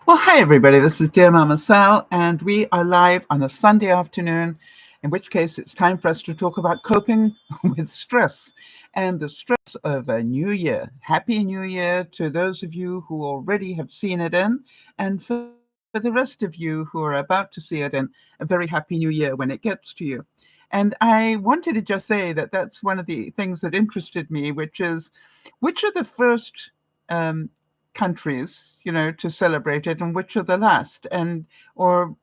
Well, hi everybody. This is Dear Mama Sal, and we are live on a Sunday afternoon, in which case it's time for us to talk about coping with stress and the stress of a new year. Happy New Year to those of you who already have seen it in, and for the rest of you who are about to see it in, a very happy new year when it gets to you. And I wanted to just say that that's one of the things that interested me, which is which are the first countries, to celebrate it, and which are the last, and or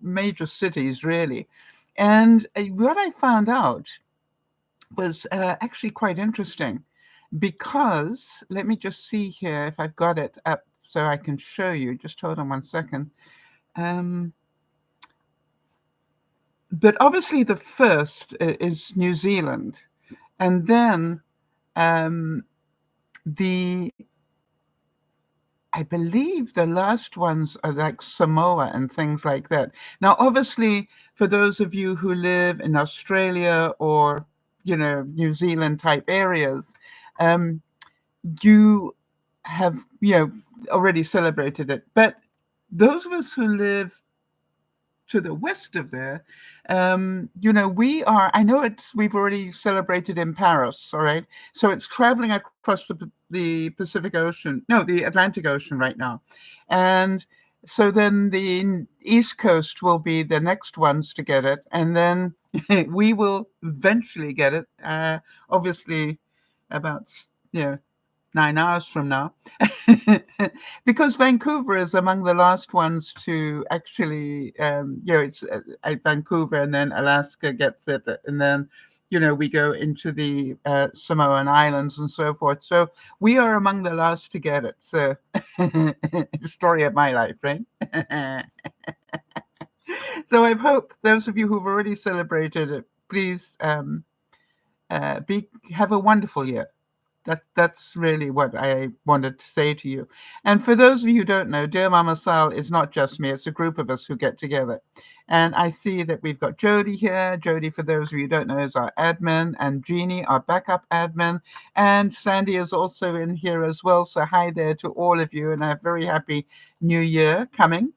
major cities, really. And what I found out was actually quite interesting because let me just see here if I've got it up so I can show you. Just hold on one second. Um, but obviously, the first is New Zealand, and then um, the I believe the last ones are like Samoa and things like that. Now, obviously, for those of you who live in Australia or, New Zealand type areas, um, you have, already celebrated it. But those of us who live to the west of there, I know we've already celebrated in Paris, all right? So it's traveling across the Pacific Ocean, no, the Atlantic Ocean right now. And so then the East Coast will be the next ones to get it. And then we will eventually get it, obviously, about, you know, 9 hours from now, because Vancouver is among the last ones to actually, it's Vancouver, and then Alaska gets it, and then, we go into the Samoan Islands and so forth. So we are among the last to get it. So, story of my life, right? So I hope those of you who've already celebrated it, please have a wonderful year. That's really what I wanted to say to you. And for those of you who don't know, Dear Mama Sal is not just me, it's a group of us who get together. And I see that we've got Jody here. Jody, for those of you who don't know, is our admin, and Jeannie, our backup admin. And Sandy is also in here as well. So hi there to all of you, and a very happy new year coming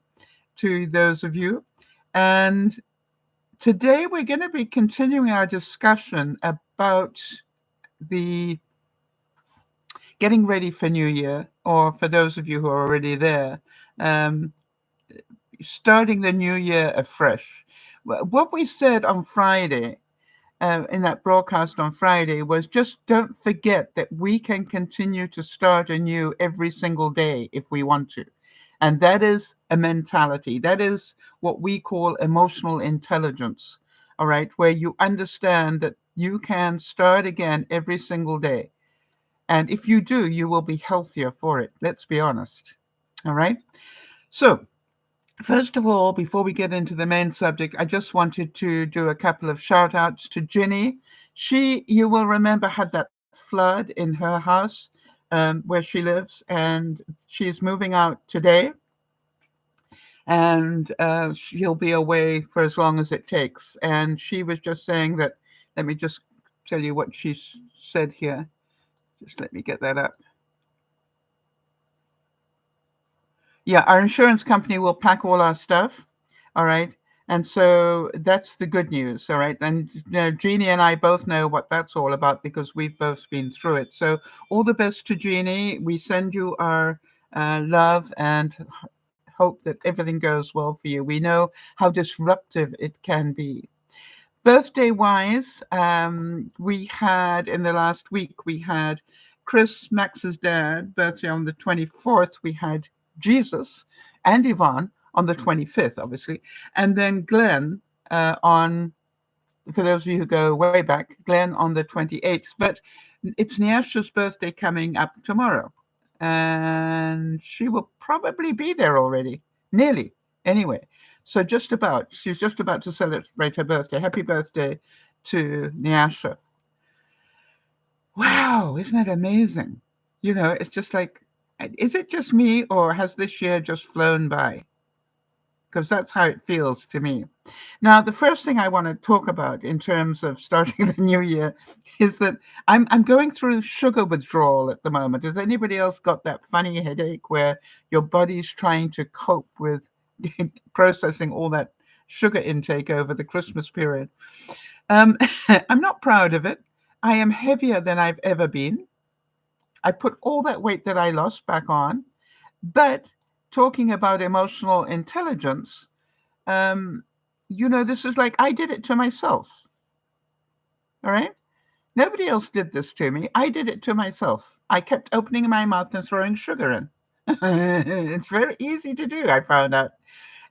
to those of you. And today we're going to be continuing our discussion about the getting ready for New Year, or for those of you who are already there, um, starting the new year afresh. What we said on Friday, in that broadcast on Friday, was just don't forget that we can continue to start anew every single day if we want to. And that is a mentality. That is what we call emotional intelligence, all right, where you understand that you can start again every single day. And if you do, you will be healthier for it. Let's be honest. All right. So, first of all, before we get into the main subject, I just wanted to do a couple of shout outs to Ginny. She, you will remember, had that flood in her house where she lives, and she's moving out today. And she'll be away for as long as it takes. And she was just saying that, let me just tell you what she said here. Just let me get that up. Yeah, our insurance company will pack all our stuff. All right. And so that's the good news. All right. And Jeannie and I both know what that's all about because we've both been through it. So all the best to Jeannie. We send you our love and hope that everything goes well for you. We know how disruptive it can be. Birthday wise, we had in the last week, we had Chris, Max's dad, birthday on the 24th. We had Jesus and Yvonne on the 25th, obviously. And then Glenn on, for those of you who go way back, Glenn on the 28th. But it's Nyasha's birthday coming up tomorrow. And she will probably be there already, nearly, anyway. So just about, she's just about to celebrate her birthday. Happy birthday to Nyasha. Wow, isn't that amazing? It's just like, is it just me, or has this year just flown by? because that's how it feels to me. Now, the first thing I want to talk about in terms of starting the new year is that I'm going through sugar withdrawal at the moment. Has anybody else got that funny headache where your body's trying to cope with processing all that sugar intake over the Christmas period? Um, I'm not proud of it. I am heavier than I've ever been. I put all that weight that I lost back on. But talking about emotional intelligence, um, this is like I did it to myself. All right. Nobody else did this to me. I did it to myself. I kept opening my mouth and throwing sugar in. It's very easy to do, I found out.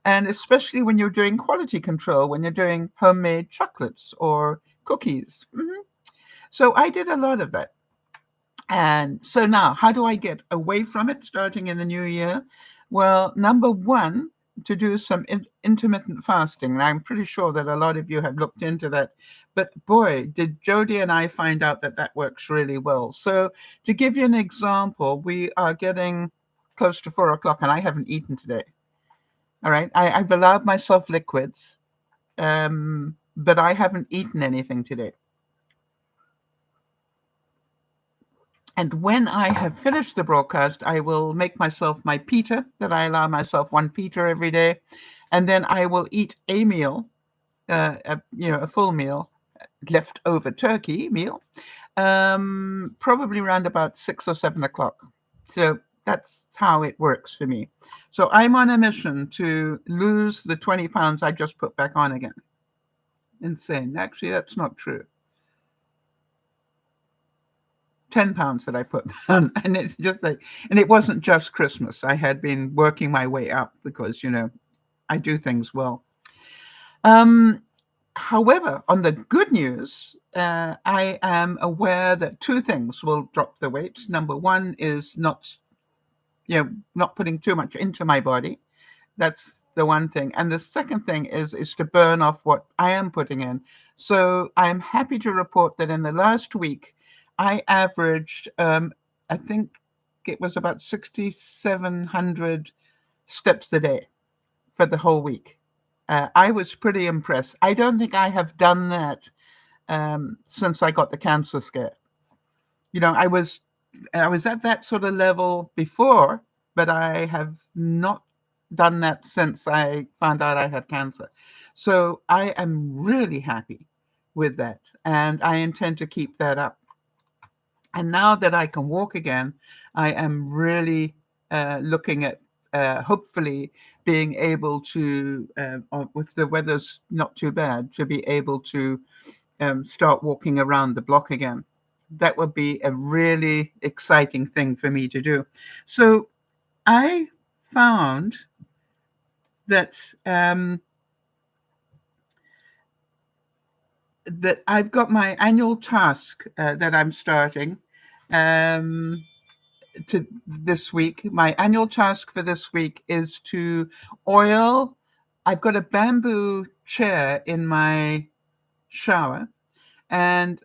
And especially when you're doing quality control, when you're doing homemade chocolates or cookies. So I did a lot of that. And so now, how do I get away from it starting in the new year? Well, number one, to do some intermittent fasting. And I'm pretty sure that a lot of you have looked into that. But boy, did Jody and I find out that that works really well. So to give you an example, we are getting close to 4 o'clock and I haven't eaten today. All right. I've allowed myself liquids, but I haven't eaten anything today. And when I have finished the broadcast, I will make myself my pita, that I allow myself one pita every day. And then I will eat a meal, a full meal, leftover turkey meal, probably around about 6 or 7 o'clock. So that's how it works for me. So I'm on a mission to lose the 20 pounds I just put back on again. Insane. Actually, that's not true. 10 pounds that I put on. And it's just like, and it wasn't just Christmas. I had been working my way up because, I do things well. However, on the good news, I am aware that two things will drop the weight. Number one is not putting too much into my body. That's the one thing. And the second thing is to burn off what I am putting in. So I'm happy to report that in the last week, I averaged, I think it was about 6,700 steps a day for the whole week. I was pretty impressed. I don't think I have done that since I got the cancer scare. I was at that sort of level before, but I have not done that since I found out I had cancer. So I am really happy with that, and I intend to keep that up. And now that I can walk again, I am really looking at hopefully being able to, if the weather's not too bad, to be able to start walking around the block again. That would be a really exciting thing for me to do. So I found that that I've got my annual task that I'm starting to this week. My annual task for this week is to oil. I've got a bamboo chair in my shower, and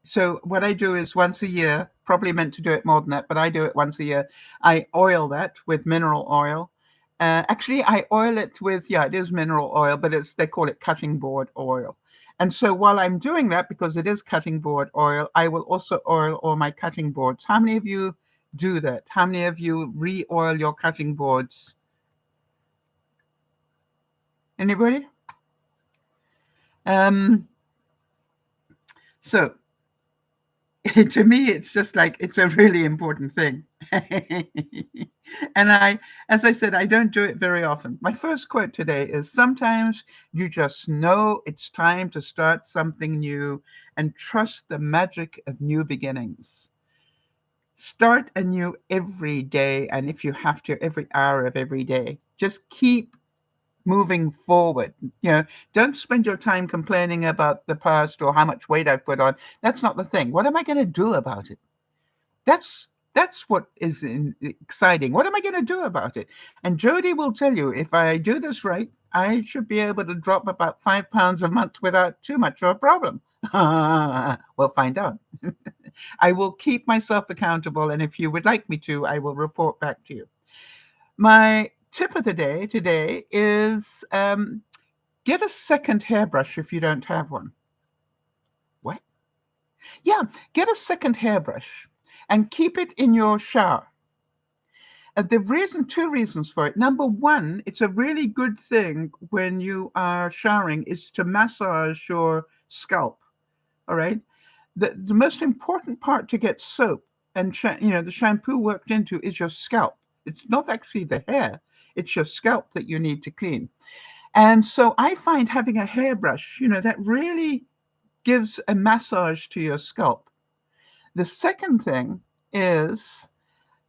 so what I do is once a year, probably meant to do it more than that, but I do it once a year. I oil that with mineral oil. Actually, I oil it with, it is mineral oil, but they call it cutting board oil. And so while I'm doing that, because it is cutting board oil, I will also oil all my cutting boards. How many of you do that? How many of you re-oil your cutting boards? Anybody? So to me, it's just like, it's a really important thing. And as I said, I don't do it very often. My first quote today is, sometimes you just know it's time to start something new and trust the magic of new beginnings. Start anew every day. And if you have to, every hour of every day, just keep moving forward. Don't spend your time complaining about the past or how much weight I've put on. That's not the thing. What am I going to do about it? That's what is exciting. What am I going to do about it? And Jody will tell you, if I do this right, I should be able to drop about 5 pounds a month without too much of a problem. We'll find out. I will keep myself accountable, and if you would like me to, I will report back to you. My tip of the day today is get a second hairbrush if you don't have one. What? Yeah, get a second hairbrush and keep it in your shower. Two reasons for it. Number one, it's a really good thing when you are showering is to massage your scalp. All right. The most important part to get soap and the shampoo worked into is your scalp. It's not actually the hair; it's your scalp that you need to clean. And so I find having a hairbrush, that really gives a massage to your scalp. The second thing is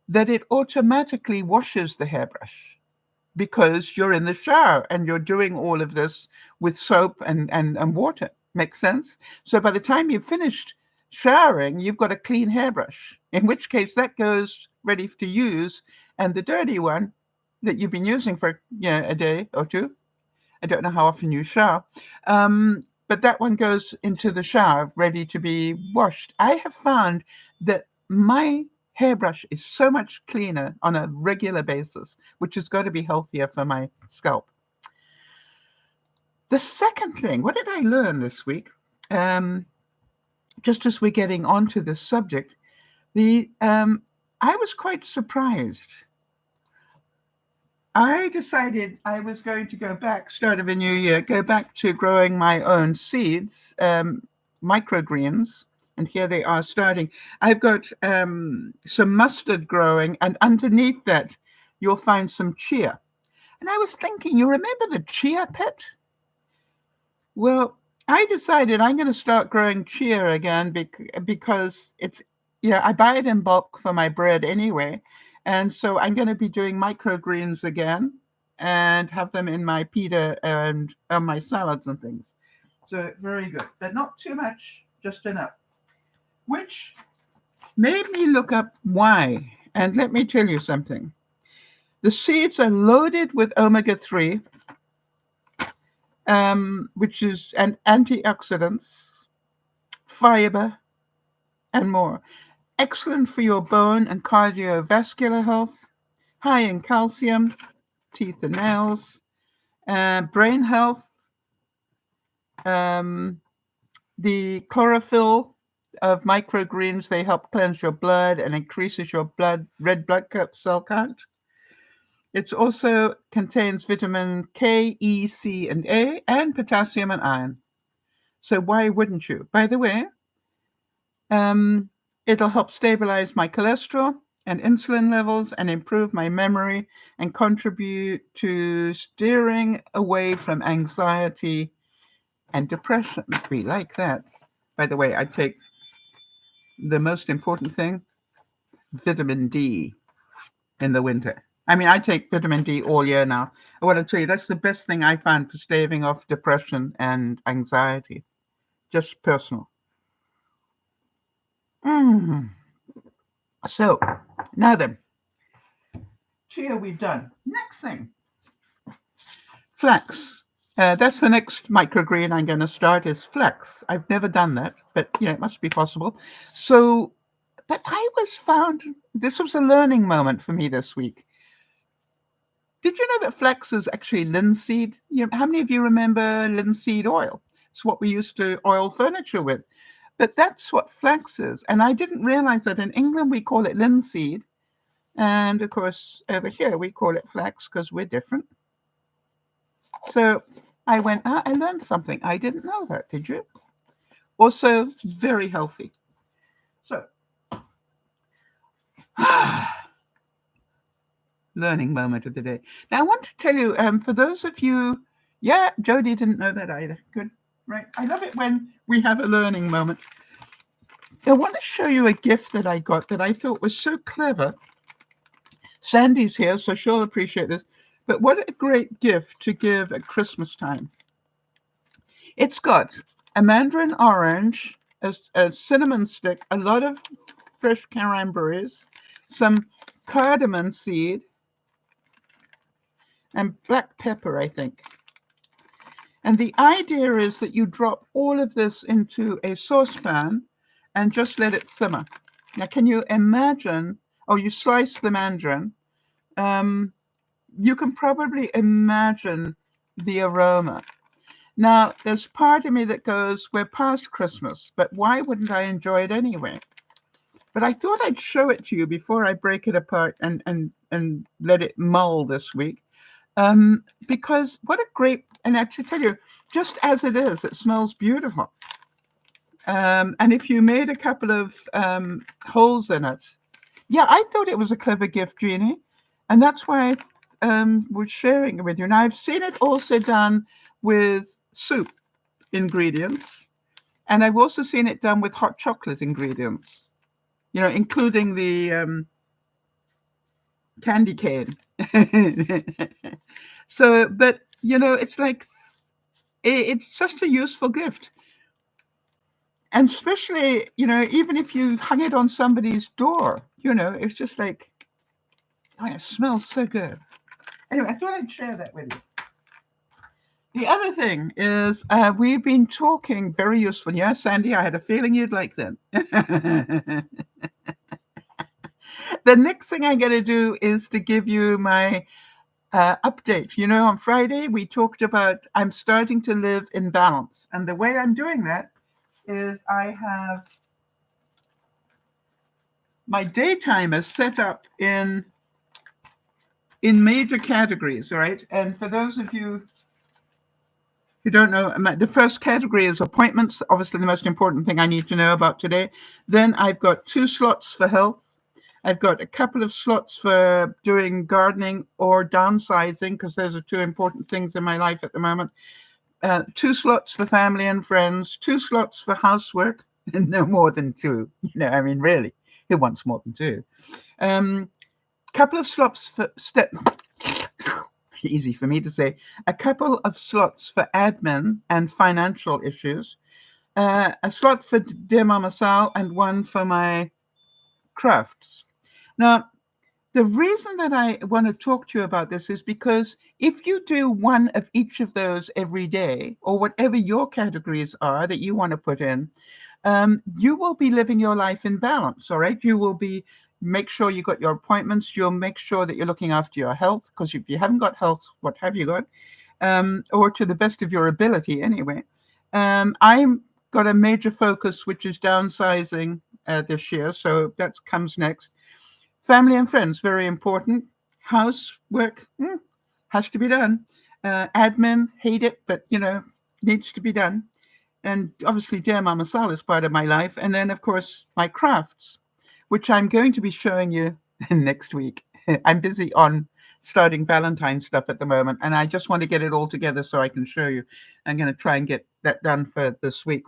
that it automatically washes the hairbrush because you're in the shower and you're doing all of this with soap and water. Makes sense? So by the time you've finished showering, you've got a clean hairbrush, in which case that goes ready to use. And the dirty one that you've been using for a day or two, I don't know how often you shower, but that one goes into the shower ready to be washed. I have found that my hairbrush is so much cleaner on a regular basis, which has got to be healthier for my scalp. The second thing, what did I learn this week? Just as we're getting onto this subject, I was quite surprised. I decided I was going to go back, start of a new year, go back to growing my own seeds, microgreens, and here they are starting. I've got some mustard growing, and underneath that, you'll find some chia. And I was thinking, you remember the chia pet? Well, I decided I'm going to start growing chia again because it's, I buy it in bulk for my bread anyway. And so I'm going to be doing microgreens again and have them in my pita and on my salads and things. So very good, but not too much, just enough. Which made me look up why. And let me tell you something. The seeds are loaded with omega-3, which is an antioxidants, fiber, and more. Excellent for your bone and cardiovascular health, high in calcium, teeth and nails, brain health. The chlorophyll of microgreens, they help cleanse your blood and increases your red blood cell count. It also contains vitamin K, E, C, and A, and potassium and iron. So why wouldn't you? By the way, it'll help stabilize my cholesterol and insulin levels and improve my memory and contribute to steering away from anxiety and depression. We like that. By the way, I take the most important thing, vitamin D in the winter. I mean, I take vitamin D all year now. I want to tell you, that's the best thing I found for staving off depression and anxiety. Just personal. So, now then, chia we've done. Next thing, flax. That's the next microgreen I'm going to start is flax. I've never done that, but it must be possible. So, but this was a learning moment for me this week. Did you know that flax is actually linseed? How many of you remember linseed oil? It's what we used to oil furniture with. But that's what flax is. And I didn't realize that in England we call it linseed. And of course, over here we call it flax because we're different. So I went, I learned something. I didn't know that, did you? Also, very healthy. So, learning moment of the day. Now, I want to tell you, for those of you, Jody didn't know that either. Good, right? I love it when we have a learning moment. I want to show you a gift that I got that I thought was so clever. Sandy's here, so she'll appreciate this. But what a great gift to give at Christmas time. It's got a mandarin orange, a cinnamon stick, a lot of fresh cranberries, some cardamom seed, and black pepper, I think. And the idea is that you drop all of this into a saucepan and just let it simmer. Now, can you imagine, you slice the mandarin, you can probably imagine the aroma. Now, there's part of me that goes, we're past Christmas, but why wouldn't I enjoy it anyway? But I thought I'd show it to you before I break it apart and let it mull this week. Because what a great, and I should tell you, just as it is, it smells beautiful. And if you made a couple of holes in it, yeah, I thought it was a clever gift, Jeannie. And that's why I was sharing it with you. Now, I've seen it also done with soup ingredients, and I've also seen it done with hot chocolate ingredients, including the candy cane. So, but, it's like, it's just a useful gift. And especially, even if you hung it on somebody's door, it's just like, oh, it smells so good. Anyway, I thought I'd share that with you. The other thing is we've been talking, very useful. Yeah, Sandy, I had a feeling you'd like them. The next thing I'm going to do is to give you my update. On Friday, we talked about I'm starting to live in balance. And the way I'm doing that is I have my day timer set up in major categories, all right? And for those of you who don't know, the first category is appointments, obviously the most important thing I need to know about today. Then I've got 2 slots for health. I've got a couple of slots for doing gardening or downsizing, because those are 2 important things in my life at the moment. 2 slots for family and friends, 2 slots for housework, and no more than 2. Really, who wants more than 2? Couple of slots for easy for me to say, a couple of slots for admin and financial issues, a slot for DearMamaSal, and 1 for my crafts. Now, the reason that I want to talk to you about this is because if you do 1 of each of those every day, or whatever your categories are that you want to put in, you will be living your life in balance, all right? You will make sure you got your appointments. You'll make sure that you're looking after your health, because if you haven't got health, what have you got? Or to the best of your ability anyway. I've got a major focus, which is downsizing this year, so that comes next. Family and friends, very important. Housework has to be done. Admin, hate it, but needs to be done. And obviously, DearMamaSal is part of my life. And then, of course, my crafts, which I'm going to be showing you next week. I'm busy on starting Valentine's stuff at the moment, and I just want to get it all together so I can show you. I'm going to try and get that done for this week.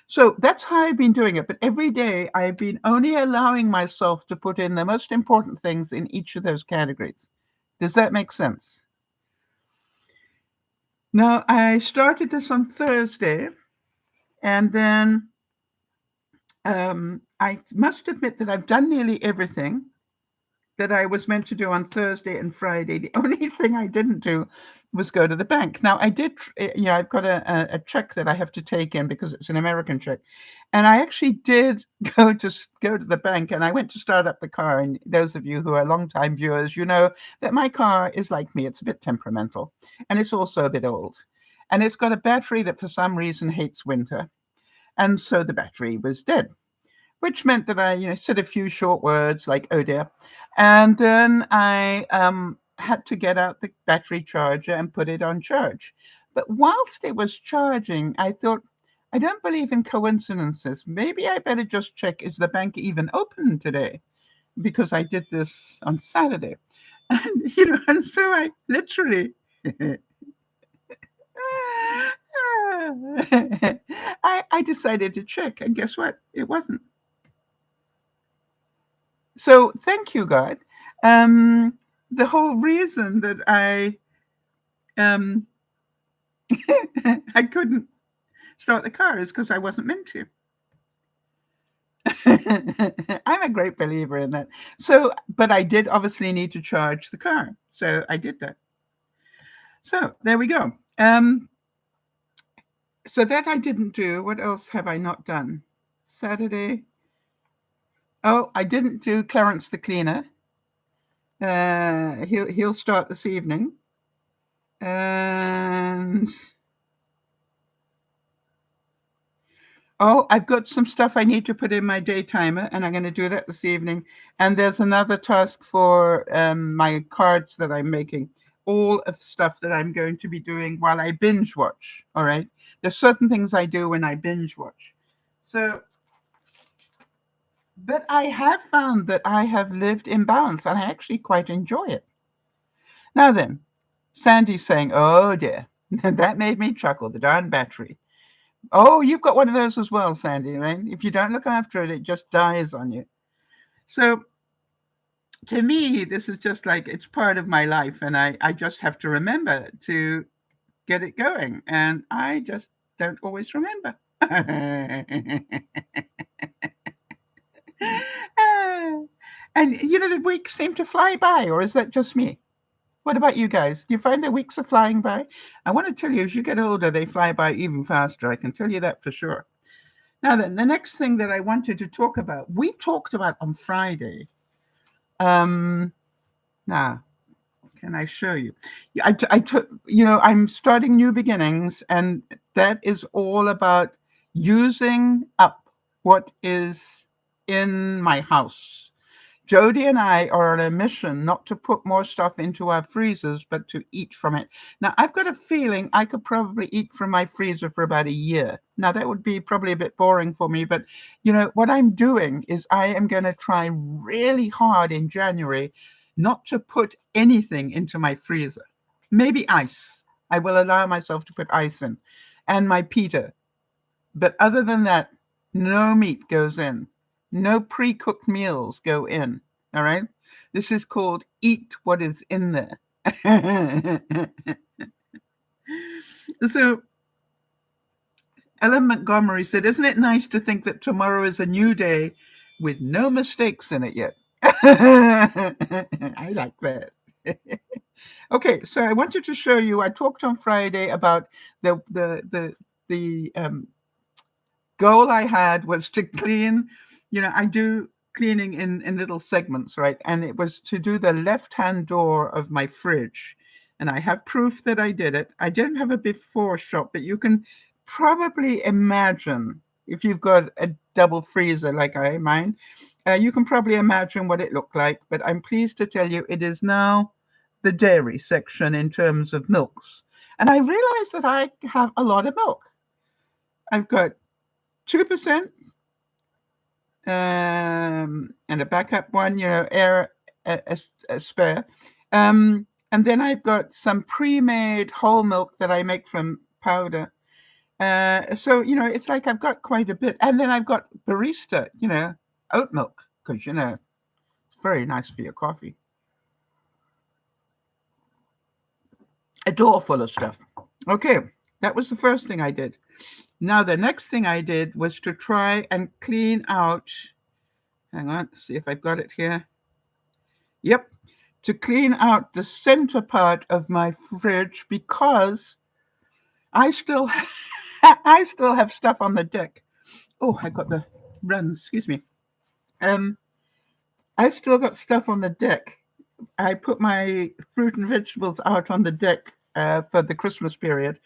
So that's how I've been doing it. But every day I've been only allowing myself to put in the most important things in each of those categories. Does that make sense? Now, I started this on Thursday, and then I must admit that I've done nearly everything that I was meant to do on Thursday and Friday. The only thing I didn't do was go to the bank. Now, I did, I've got a check that I have to take in because it's an American check. And I actually did go to the bank, and I went to start up the car. And those of you who are longtime viewers, you know that my car is like me. It's a bit temperamental, and it's also a bit old. And it's got a battery that for some reason hates winter. And so the battery was dead, which meant that I, said a few short words like, oh dear. And then I had to get out the battery charger and put it on charge. But whilst it was charging, I thought, I don't believe in coincidences. Maybe I better just check, is the bank even open today? Because I did this on Saturday. And, and so I literally... I decided to check, and guess what? It wasn't. So thank you, God. The whole reason that I I couldn't start the car is because I wasn't meant to. I'm a great believer in that. So, but I did obviously need to charge the car. So I did that. So there we go. So that I didn't do. What else have I not done? Saturday. Oh, I didn't do Clarence the cleaner. He'll start this evening. And oh, I've got some stuff I need to put in my day timer, and I'm going to do that this evening. And there's another task for my cards that I'm making. All of the stuff that I'm going to be doing while I binge watch. All right. There's certain things I do when I binge watch. So, but I have found that I have lived in balance, and I actually quite enjoy it. Now then, Sandy's saying, "Oh dear," that made me chuckle. The darn battery. Oh, you've got one of those as well, Sandy, right? If you don't look after it, it just dies on you. So to me, this is just like it's part of my life, and I just have to remember to get it going. And I just don't always remember. And you know, the weeks seem to fly by, or is that just me? What about you guys? Do you find the weeks are flying by? I want to tell you, as you get older, they fly by even faster. I can tell you that for sure. Now then, the next thing that I wanted to talk about, we talked about on Friday. Now, can I show you? I took, I'm starting new beginnings, and that is all about using up what is in my house. Jody and I are on a mission not to put more stuff into our freezers, but to eat from it. Now, I've got a feeling I could probably eat from my freezer for about a year. Now, that would be probably a bit boring for me, but what I'm doing is I am going to try really hard in January not to put anything into my freezer. Maybe ice. I will allow myself to put ice in, and my pita. But other than that, no meat goes in. No pre-cooked meals go in. All right. This is called eat what is in there. So Ellen Montgomery said, "Isn't it nice to think that tomorrow is a new day with no mistakes in it yet?" I like that. Okay, so I wanted to show you. I talked on Friday about the goal I had was to clean. I do cleaning in little segments, right? And it was to do the left-hand door of my fridge. And I have proof that I did it. I didn't have a before shot, but you can probably imagine if you've got a double freezer like mine, you can probably imagine what it looked like. But I'm pleased to tell you it is now the dairy section in terms of milks. And I realized that I have a lot of milk. I've got 2%, and a backup one, air a spare. And then I've got some pre-made whole milk that I make from powder. So, it's like I've got quite a bit. And then I've got barista, oat milk, because, it's very nice for your coffee. A door full of stuff. Okay, that was the first thing I did. Now, the next thing I did was to try and clean out, hang on, see if I've got it here. Yep, to clean out the center part of my fridge because I still have stuff on the deck. Oh, I got the runs, excuse me. I've still got stuff on the deck. I put my fruit and vegetables out on the deck for the Christmas period.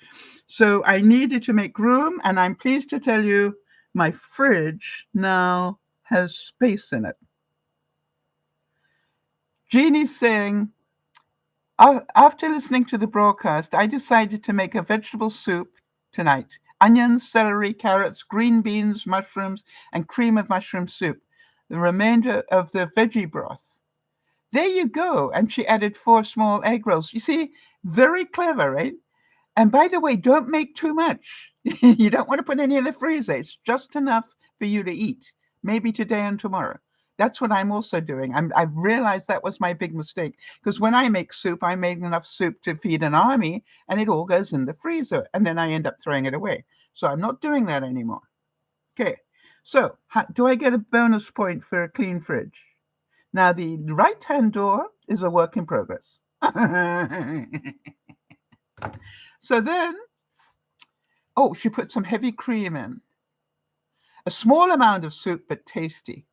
So I needed to make room, and I'm pleased to tell you my fridge now has space in it. Jeannie's saying, after listening to the broadcast, I decided to make a vegetable soup tonight. Onions, celery, carrots, green beans, mushrooms, and cream of mushroom soup. The remainder of the veggie broth. There you go. And she added 4 small egg rolls. You see, very clever, right? And by the way, don't make too much. You don't want to put any in the freezer. It's just enough for you to eat, maybe today and tomorrow. That's what I'm also doing. I've realized that was my big mistake, because when I make soup, I make enough soup to feed an army, and it all goes in the freezer, and then I end up throwing it away. So I'm not doing that anymore. Okay, so do I get a bonus point for a clean fridge? Now, the right-hand door is a work in progress. So then, she put some heavy cream in. A small amount of soup, but tasty.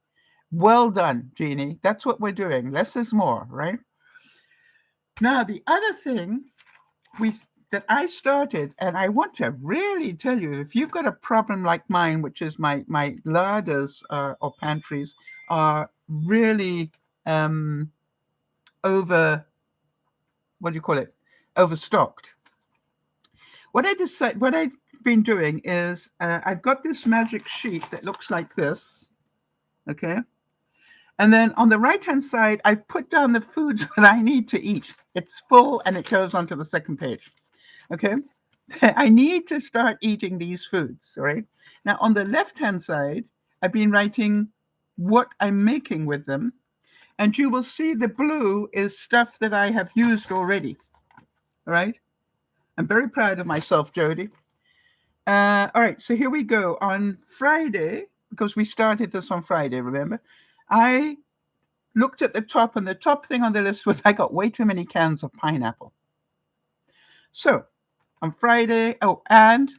Well done, Jeannie. That's what we're doing. Less is more, right? Now, the other thing we that I started, and I want to really tell you, if you've got a problem like mine, which is my larders or pantries are really over, what do you call it? Overstocked. What I've been doing is I've got this magic sheet that looks like this, okay? And then on the right-hand side, I've put down the foods that I need to eat. It's full and it goes on to the second page. Okay. I need to start eating these foods, right? Now, on the left-hand side, I've been writing what I'm making with them. And you will see the blue is stuff that I have used already, right? I'm very proud of myself, Jody. All right, so here we go. On Friday, because we started this on Friday, remember? I looked at the top, and the top thing on the list was I got way too many cans of pineapple. So on Friday, and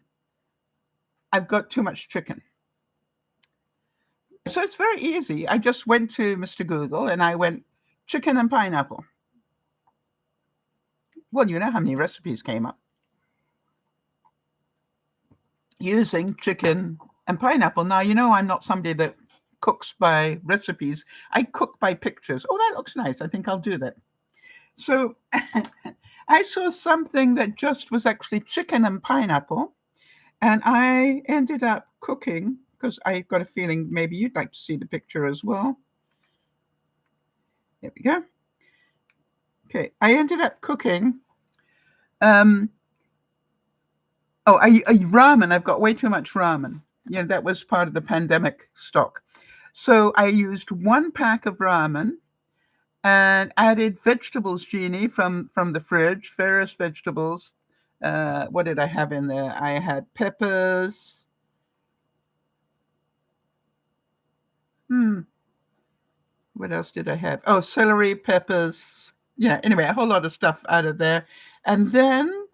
I've got too much chicken. So it's very easy. I just went to Mr. Google and I went chicken and pineapple. Well, you know how many recipes came up using chicken and pineapple. Now, you know, I'm not somebody that cooks by recipes. I cook by pictures. Oh, that looks nice. I think I'll do that. So I saw something that just was actually chicken and pineapple. And I ended up cooking, because I've got a feeling maybe you'd like to see the picture as well. There we go. Okay, I ended up cooking. Ramen. I've got way too much ramen. You know, that was part of the pandemic stock. So I used 1 pack of ramen and added vegetables, Jeannie, from the fridge, various vegetables. What did I have in there? I had peppers. What else did I have? Oh, celery, peppers. Yeah, anyway, a whole lot of stuff out of there. And then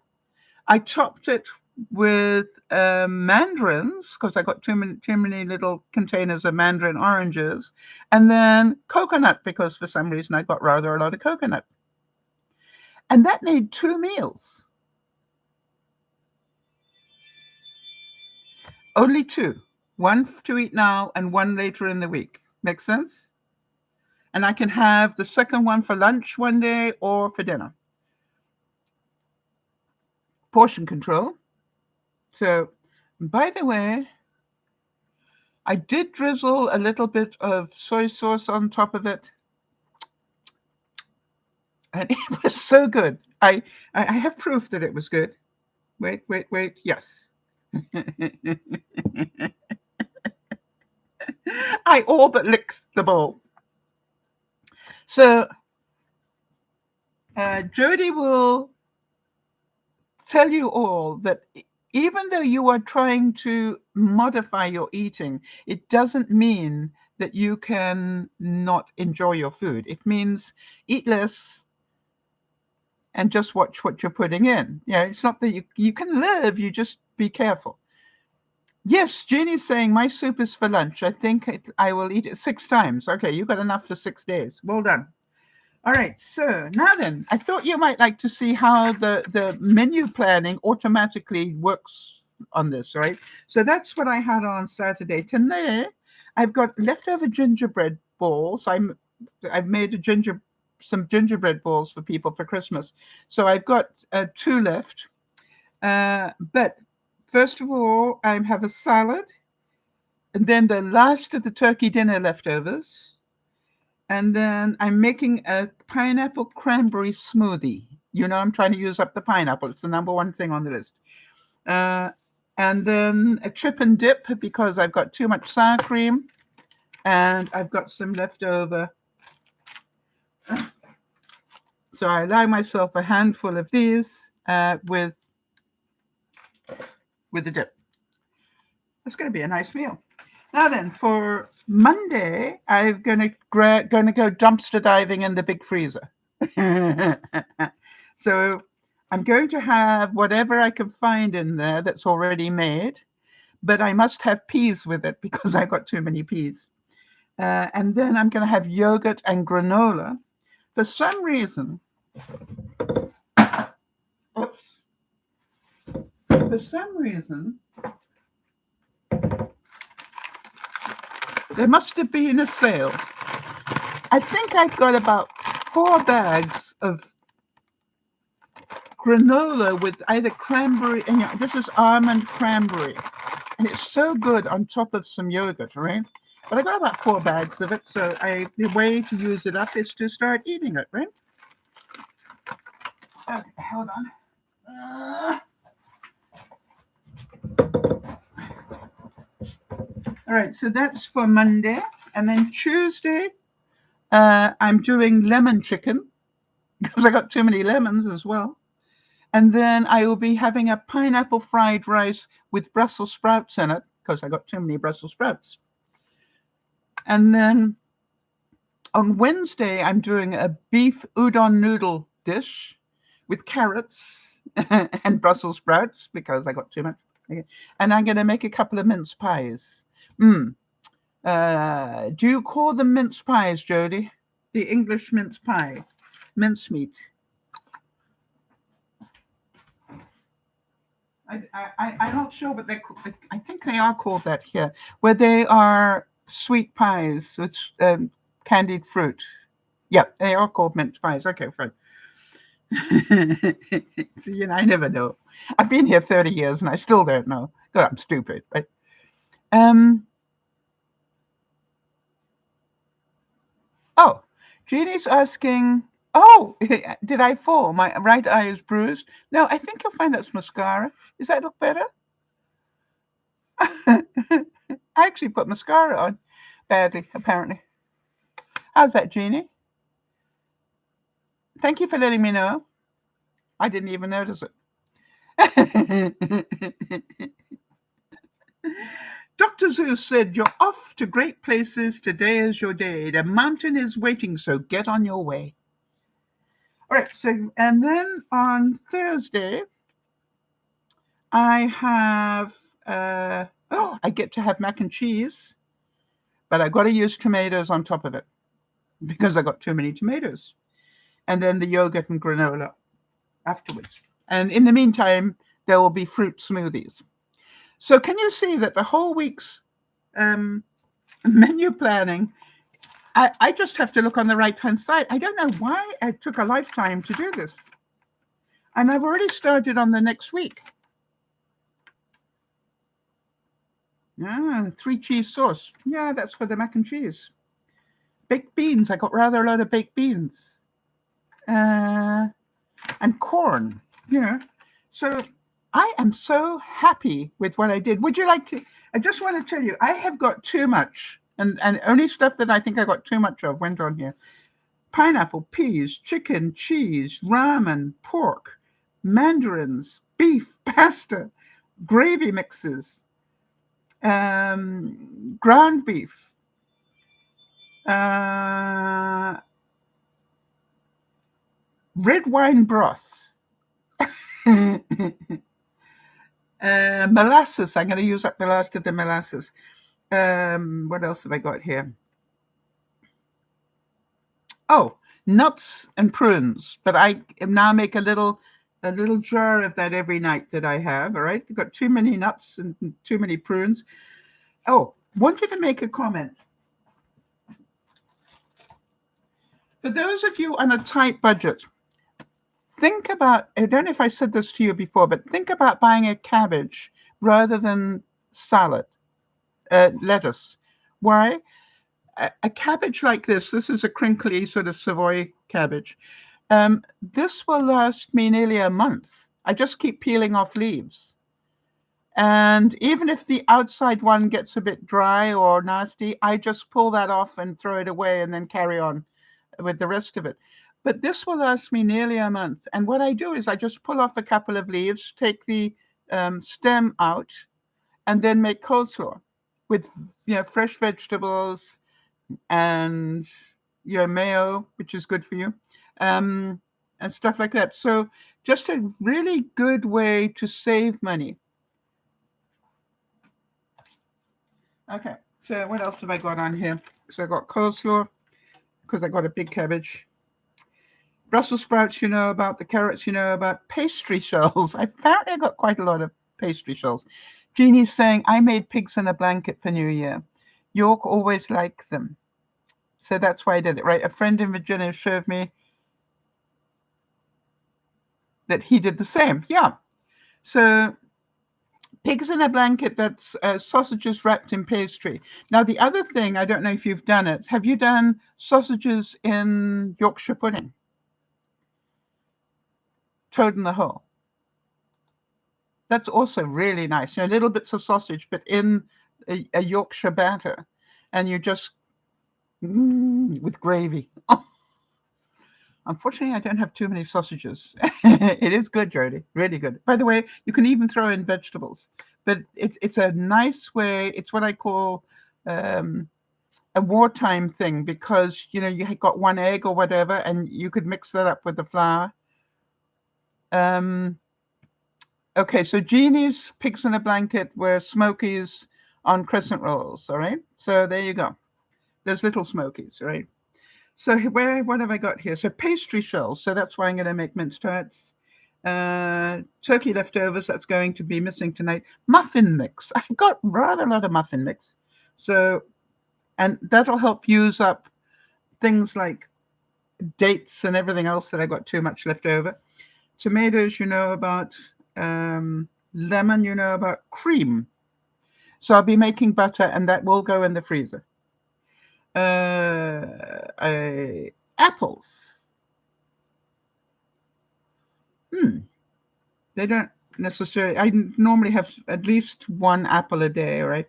I chopped it with mandarins, because I got too many little containers of mandarin oranges, and then coconut, because for some reason I got rather a lot of coconut. And that made 2 meals. Only 2. 1 to eat now and 1 later in the week. Makes sense? And I can have the second one for lunch one day or for dinner. Portion control. So, by the way, I did drizzle a little bit of soy sauce on top of it. And it was so good. I have proof that it was good. Wait. Yes. I all but licked the bowl. So Jody will tell you all that even though you are trying to modify your eating, it doesn't mean that you can not enjoy your food. It means eat less and just watch what you're putting in. You know, it's not that you can live, you just be careful. Yes, Jeannie's saying my soup is for lunch. I think I will eat it 6 times. Okay, you got enough for 6 days. Well done. All right, so now then, I thought you might like to see how the menu planning automatically works on this, right? So that's what I had on Saturday. Today, I've got leftover gingerbread balls. I've made some gingerbread balls for people for Christmas. So I've got 2 left. But first of all, I have a salad, and then the last of the turkey dinner leftovers. And then I'm making a pineapple cranberry smoothie. You know, I'm trying to use up the pineapple. It's the number 1 thing on the list. And then a chip and dip, because I've got too much sour cream. And I've got some leftover. So I allow myself a handful of these with the dip. It's going to be a nice meal. Now then, for Monday, I'm going to go dumpster diving in the big freezer. So I'm going to have whatever I can find in there that's already made, but I must have peas with it because I got too many peas. And then I'm going to have yogurt and granola. For some reason, there must have been a sale. I think I've got about 4 bags of granola with either cranberry, and this is almond cranberry. And it's so good on top of some yogurt, right? But I got about 4 bags of it, so the way to use it up is to start eating it, right? Okay, hold on. All right, so that's for Monday. And then Tuesday, I'm doing lemon chicken because I got too many lemons as well. And then I will be having a pineapple fried rice with Brussels sprouts in it because I got too many Brussels sprouts. And then on Wednesday, I'm doing a beef udon noodle dish with carrots and Brussels sprouts because I got too much. And I'm going to make a couple of mince pies. Do you call them mince pies, Jody? The English mince pie, mince meat. I'm not sure what they're called. I think they are called that here, where they are sweet pies with candied fruit. Yeah, they are called mince pies. Okay, fine. I never know. I've been here 30 years and I still don't know. God, I'm stupid, right? Oh, Jeannie's asking, oh, did I fall? My right eye is bruised. No, I think you'll find that's mascara. Does that look better? I actually put mascara on badly, apparently. How's that, Jeannie? Thank you for letting me know. I didn't even notice it. Dr. Zeus said, you're off to great places. Today is your day. The mountain is waiting, so get on your way. All right, so, and then on Thursday, I have, I get to have mac and cheese, but I got to use tomatoes on top of it because I got too many tomatoes. And then the yogurt and granola afterwards. And in the meantime, there will be fruit smoothies. So can you see that the whole week's menu planning, I just have to look on the right-hand side. I don't know why it took a lifetime to do this. And I've already started on the next week. 3 cheese sauce. Yeah, that's for the mac and cheese. Baked beans. I got rather a lot of baked beans. And corn. Yeah. So I am so happy with what I did. Would you like to? I just want to tell you, I have got too much. And only stuff that I think I got too much of went on here. Pineapple, peas, chicken, cheese, ramen, pork, mandarins, beef, pasta, gravy mixes, ground beef, red wine broth, molasses. I'm going to use up the last of the molasses. What else have I got here? Oh, nuts and prunes. But I now make a little jar of that every night that I have. All right, I've got too many nuts and too many prunes. Oh, wanted to make a comment. For those of you on a tight budget, think about, I don't know if I said this to you before, but think about buying a cabbage rather than salad, lettuce. Why? A cabbage like this is a crinkly sort of Savoy cabbage. This will last me nearly a month. I just keep peeling off leaves. And even if the outside one gets a bit dry or nasty, I just pull that off and throw it away and then carry on with the rest of it. But this will last me nearly a month. And what I do is I just pull off a couple of leaves, take the stem out, and then make coleslaw with fresh vegetables and mayo, which is good for you, and stuff like that. So just a really good way to save money. Okay, so what else have I got on here? So I got coleslaw because I got a big cabbage. Brussels sprouts, you know about. The carrots, you know about. Pastry shells. Apparently I got quite a lot of pastry shells. Jeannie's saying, I made pigs in a blanket for New Year. York always liked them. So that's why I did it, right? A friend in Virginia showed me that he did the same. Yeah. So pigs in a blanket, that's sausages wrapped in pastry. Now, the other thing, I don't know if you've done it. Have you done sausages in Yorkshire pudding? Toad in the hole. That's also really nice. You know, little bits of sausage, but in a Yorkshire batter. And you just, with gravy. Oh. Unfortunately, I don't have too many sausages. It is good, Jody. Really good. By the way, you can even throw in vegetables. But it's a nice way. It's what I call a wartime thing because, you know, you got one egg or whatever, and you could mix that up with the flour. Okay, so Jeannie's pigs in a blanket were Smokies on crescent rolls, all right? So there you go. There's little Smokies, right? So what have I got here? So pastry shells. So that's why I'm going to make mince tarts. Turkey leftovers. That's going to be missing tonight. Muffin mix. I've got rather a lot of muffin mix. So, and that'll help use up things like dates and everything else that I got too much left over. Tomatoes, you know about. Lemon, you know about. Cream. So I'll be making butter, and that will go in the freezer. Apples. They don't necessarily. I normally have at least one apple a day, right?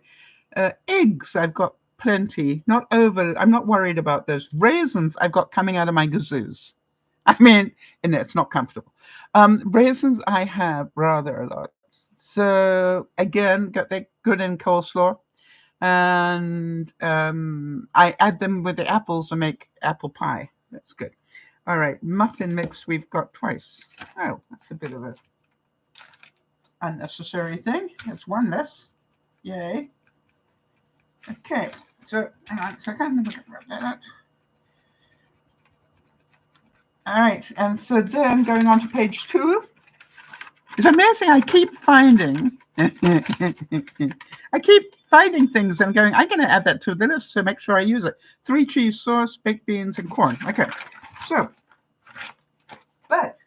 Eggs, I've got plenty. Not over. I'm not worried about those. Raisins, I've got coming out of my gazoos. I mean, and it's not comfortable. Raisins, I have rather a lot. So again, they're good in coleslaw. And I add them with the apples to make apple pie. That's good. All right, muffin mix we've got twice. Oh, that's a bit of a unnecessary thing. That's one less. Yay. Okay, so hang on a second. All right, and so then going on to page 2. It's amazing. I keep finding things and going, I'm going to add that to the list to make sure I use it. 3 cheese sauce, baked beans, and corn. Okay, so, but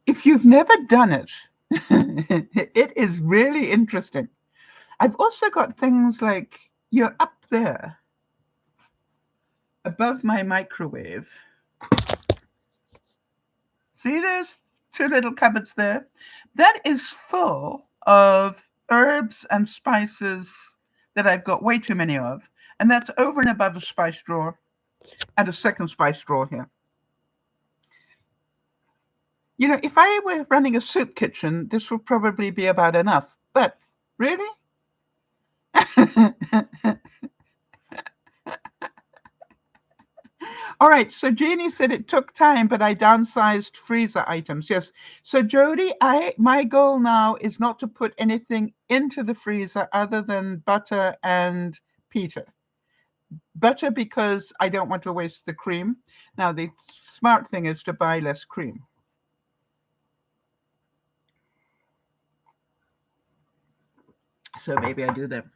if you've never done it, it is really interesting. I've also got things like, you're up there above my microwave. See, there's 2 little cupboards there. That is full of herbs and spices that I've got way too many of. And that's over and above a spice drawer and a second spice drawer here. You know, if I were running a soup kitchen, this would probably be about enough. But really? All right, so Jeannie said it took time, but I downsized freezer items. Yes. So Jody, my goal now is not to put anything into the freezer other than butter and pita. Butter because I don't want to waste the cream. Now the smart thing is to buy less cream. So maybe I do that.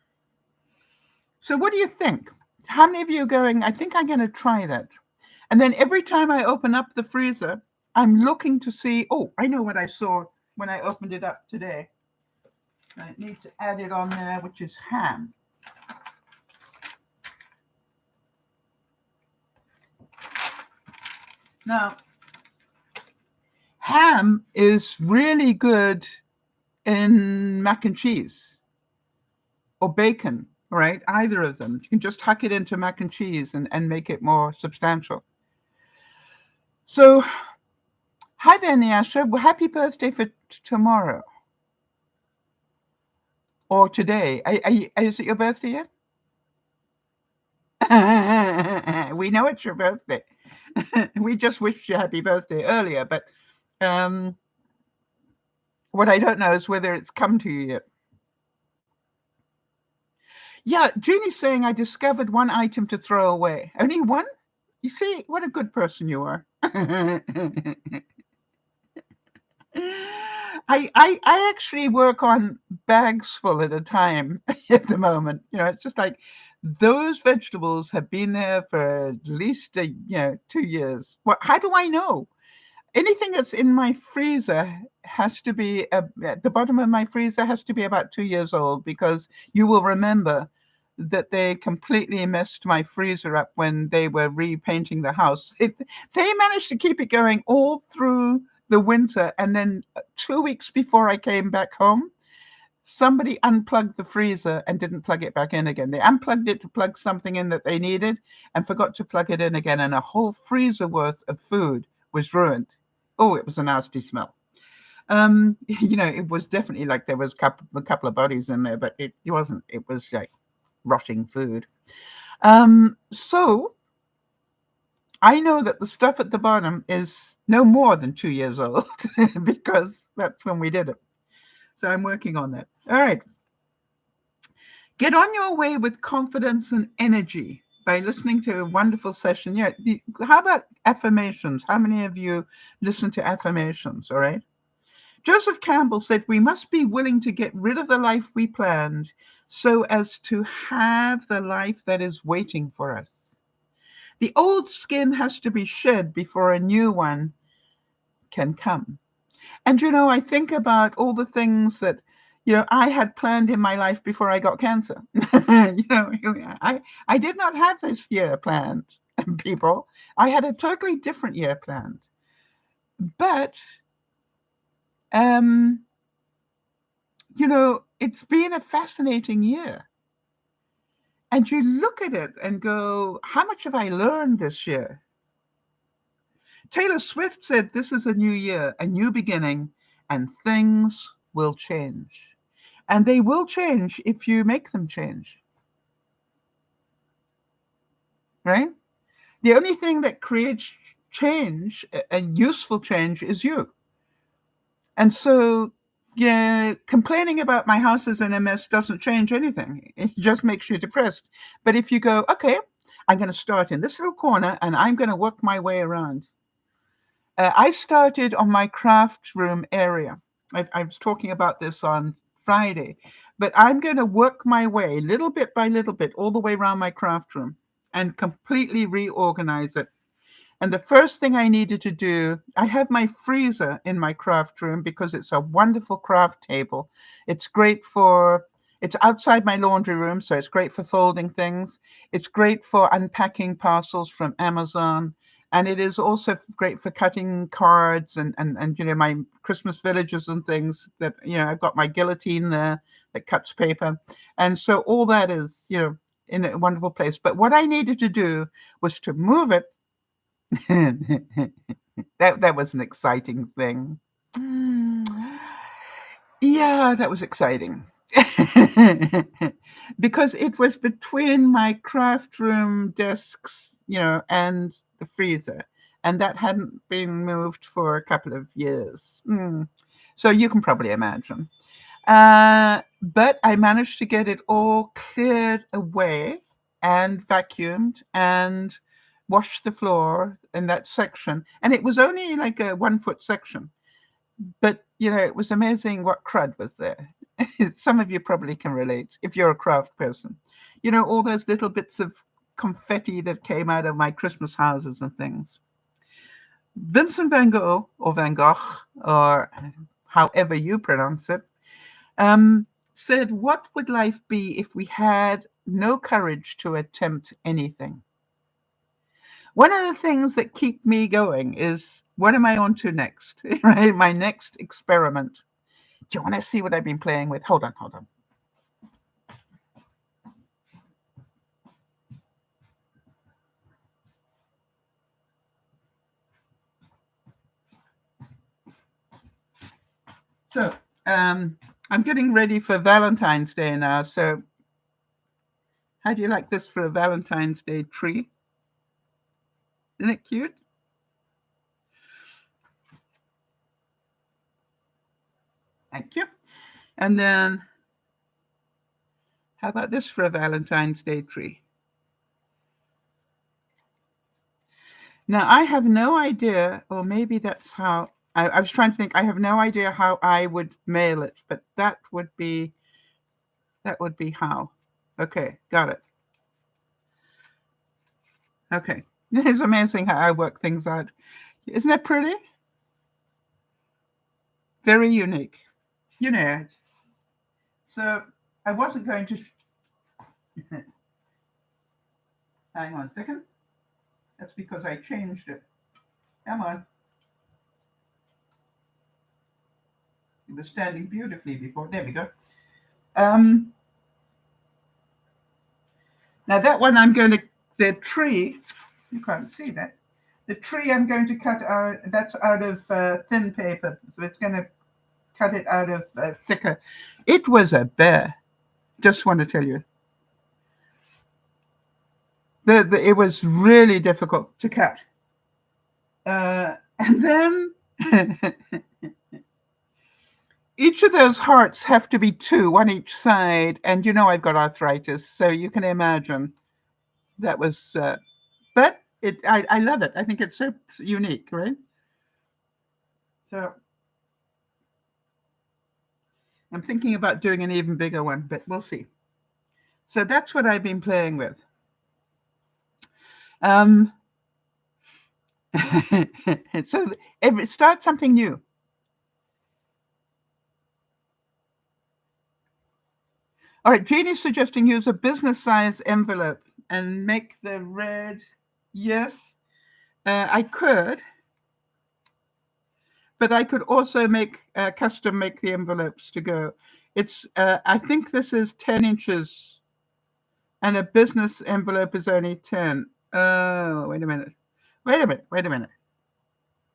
So what do you think? How many of you are going, I think I'm going to try that. And then every time I open up the freezer, I'm looking to see, oh, I know what I saw when I opened it up today. I need to add it on there, which is ham. Now, ham is really good in mac and cheese or bacon, right? Either of them. You can just tuck it into mac and cheese and make it more substantial. So, hi there, Nyasha. Well, happy birthday for tomorrow. Or today. Is it your birthday yet? We know it's your birthday. We just wished you happy birthday earlier, but what I don't know is whether it's come to you yet. Yeah, Jeannie's saying I discovered one item to throw away. Only one? You see, what a good person you are. I actually work on bags full at a time at the moment. It's just like those vegetables have been there for at least 2 years. How do I know? Anything that's in my freezer has to be at the bottom of my freezer has to be about 2 years old, because you will remember that they completely messed my freezer up when they were repainting the house. They managed to keep it going all through the winter, and then 2 weeks before I came back home, somebody unplugged the freezer and didn't plug it back in again. They unplugged it to plug something in that they needed and forgot to plug it in again, and a whole freezer worth of food was ruined. Oh, it was a nasty smell. It was definitely like there was a couple of bodies in there, but it wasn't. It was like rotting food. So I know that the stuff at the bottom is no more than 2 years old because that's when we did it. So I'm working on that. All right. Get on your way with confidence and energy by listening to a wonderful session. Yeah. How about affirmations? How many of you listen to affirmations? All right. Joseph Campbell said, we must be willing to get rid of the life we planned so as to have the life that is waiting for us. The old skin has to be shed before a new one can come. And, I think about all the things that, I had planned in my life before I got cancer. I did not have this year planned, people. I had a totally different year planned. But, it's been a fascinating year. And you look at it and go, how much have I learned this year? Taylor Swift said, this is a new year, a new beginning, and things will change. And they will change if you make them change. Right? The only thing that creates change, a useful change, is you. And so, yeah, complaining about my house is in a mess doesn't change anything. It just makes you depressed. But if you go, okay, I'm going to start in this little corner and I'm going to work my way around. I started on my craft room area. I was talking about this on Friday, but I'm going to work my way little bit by little bit all the way around my craft room and completely reorganize it. And the first thing I needed to do, I have my freezer in my craft room because it's a wonderful craft table. It's outside my laundry room, so it's great for folding things. It's great for unpacking parcels from Amazon. And it is also great for cutting cards and my Christmas villages and things that, I've got my guillotine there that cuts paper. And so all that is, in a wonderful place. But what I needed to do was to move it. That was an exciting thing. Yeah, that was exciting. Because it was between my craft room desks, and the freezer. And that hadn't been moved for a couple of years. So you can probably imagine. But I managed to get it all cleared away and vacuumed and washed the floor in that section. And it was only like a 1 foot section. But, it was amazing what crud was there. Some of you probably can relate if you're a craft person. All those little bits of confetti that came out of my Christmas houses and things. Vincent van Gogh, or Van Gogh, or however you pronounce it, said, what would life be if we had no courage to attempt anything? One of the things that keep me going is, what am I on to next? Right? My next experiment. Do you want to see what I've been playing with? Hold on. So, I'm getting ready for Valentine's Day now. So, how do you like this for a Valentine's Day tree? Isn't it cute? Thank you. And then How about this for a Valentine's Day tree? Now, I have no idea, or maybe that's how, I was trying to think, I have no idea how I would mail it, but that would be how. Okay, got it. Okay. It's amazing how I work things out. Isn't that pretty? Very unique. You know, so I wasn't going to. Hang on a second. That's because I changed it. Come on. It was standing beautifully before. There we go. Um, Now that one I'm going to, the tree, you can't see that. The tree I'm going to cut out, that's out of thin paper. So it's going to cut it out of thicker. It was a bear. Just want to tell you. It was really difficult to cut. And then each of those hearts have to be two, one each side. And you know I've got arthritis, so you can imagine that was, but I love it. I think it's so unique, right? So I'm thinking about doing an even bigger one, but we'll see. So that's what I've been playing with. So start something new. All right, Jeannie's suggesting use a business size envelope and make the red. Yes, I could, but I could also make custom make the envelopes to go. It's I think this is 10 inches, and a business envelope is only 10. Oh, wait a minute. Wait a minute. Wait a minute.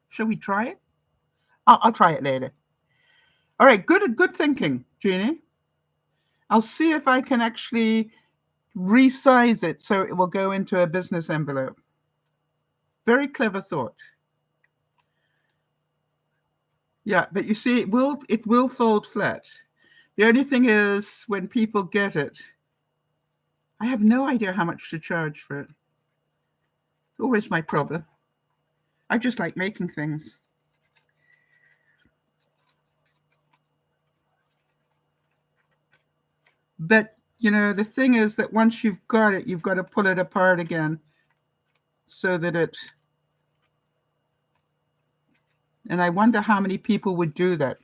Shall we try it? I'll try it later. All right, good thinking, Jeannie. I'll see if I can actually resize it so it will go into a business envelope. Very clever thought. Yeah, but you see, it will fold flat. The only thing is, when people get it, I have no idea how much to charge for it. It's always my problem. I just like making things. But, you know, the thing is that once you've got it, you've got to pull it apart again so that it. And I wonder how many people would do that.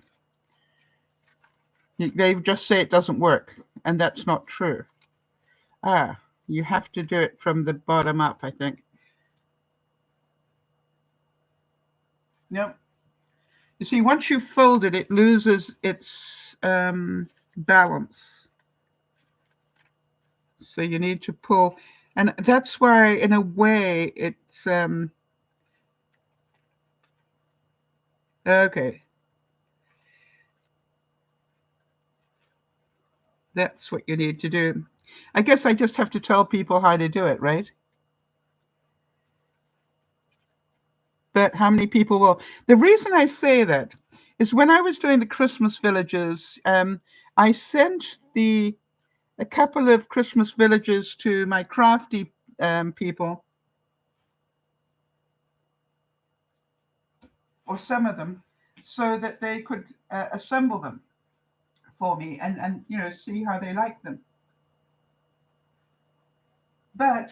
They just say it doesn't work, and that's not true. You have to do it from the bottom up, I think. Yep. You see, once you fold it, it loses its balance. So you need to pull, and that's why, in a way, it's okay. That's what you need to do. I guess I just have to tell people how to do it, right? But how many people will? The reason I say that is when I was doing the Christmas villages, I sent a couple of Christmas villages to my crafty people, or some of them, so that they could assemble them for me and you know see how they like them. But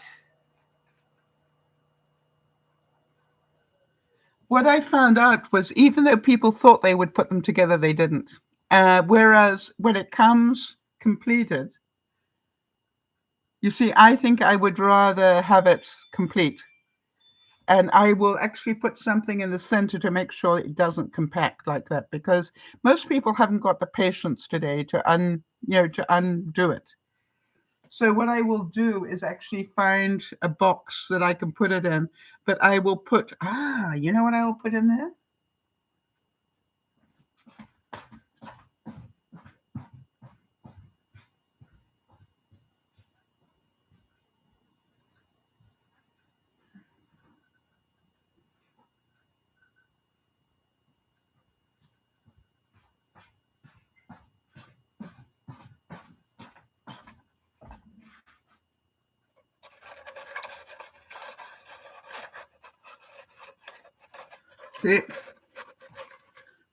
what I found out was even though people thought they would put them together, they didn't. Whereas when it comes completed, you see, I think I would rather have it complete. And I will actually put something in the center to make sure it doesn't compact like that, because most people haven't got the patience today to to undo it. So what I will do is actually find a box that I can put it in, but I will put, you know what I will put in there? See,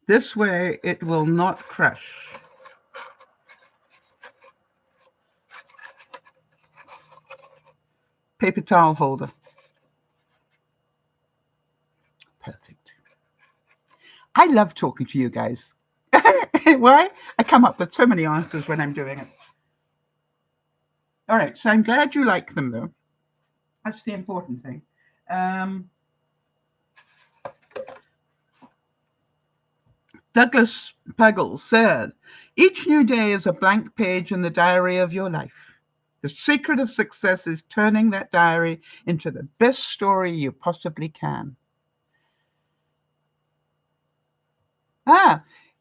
this way it will not crush. Paper towel holder. Perfect. I love talking to you guys. Why? I come up with so many answers when I'm doing it. All right, so I'm glad you like them, though. That's the important thing. Douglas Pagel said, each new day is a blank page in the diary of your life. The secret of success is turning that diary into the best story you possibly can.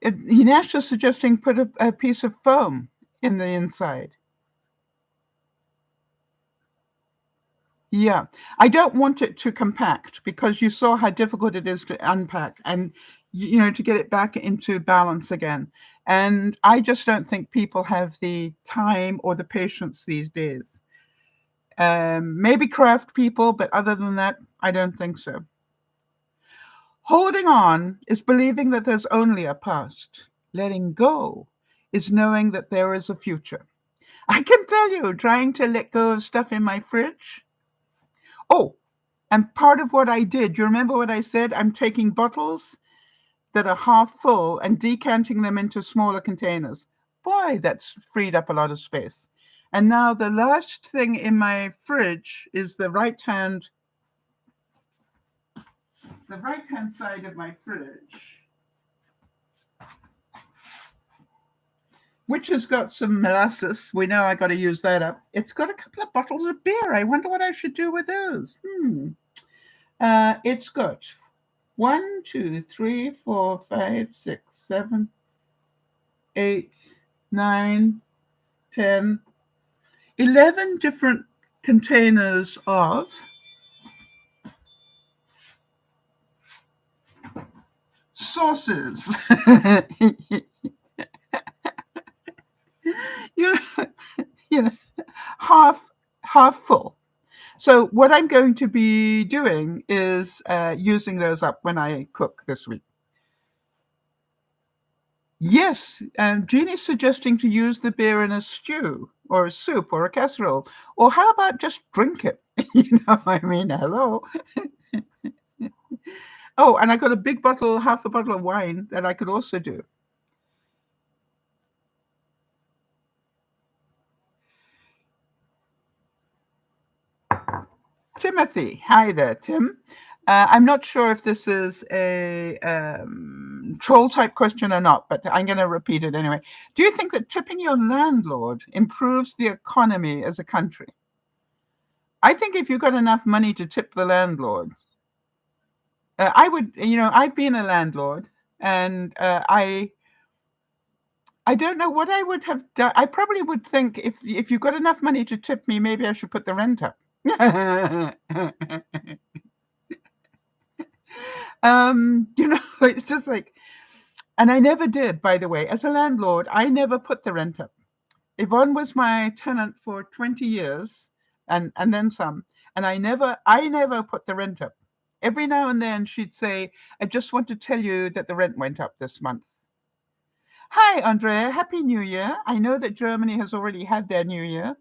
Inash is suggesting put a piece of foam in the inside. Yeah, I don't want it to compact because you saw how difficult it is to unpack and, to get it back into balance again. And I just don't think people have the time or the patience these days. Maybe craft people, but other than that, I don't think so. Holding on is believing that there's only a past. Letting go is knowing that there is a future. I can tell you, trying to let go of stuff in my fridge. Oh, and part of what I did, you remember what I said? I'm taking bottles that are half full and decanting them into smaller containers. Boy, that's freed up a lot of space. And now the last thing in my fridge is the right-hand side of my fridge, which has got some molasses. We know I got to use that up. It's got a couple of bottles of beer. I wonder what I should do with those. It's got 1, 2, 3, 4, 5, 6, 7, 8, 9, 10, 11 different containers of sauces. half full. So what I'm going to be doing is using those up when I cook this week. Yes, and Jeannie's suggesting to use the beer in a stew or a soup or a casserole. Or how about just drink it? Hello. Oh, and I got a big bottle, half a bottle of wine that I could also do. Timothy. Hi there, Tim. I'm not sure if this is a troll type question or not, but I'm going to repeat it anyway. Do you think that tipping your landlord improves the economy as a country? I think if you've got enough money to tip the landlord, I would, I've been a landlord and I don't know what I would have done. I probably would think if you've got enough money to tip me, maybe I should put the rent up. It's just like, and I never did, by the way. As a landlord, I never put the rent up. Yvonne was my tenant for 20 years and then some. And I never put the rent up. Every now and then she'd say, I just want to tell you that the rent went up this month. Hi, Andrea. Happy New Year. I know that Germany has already had their New Year.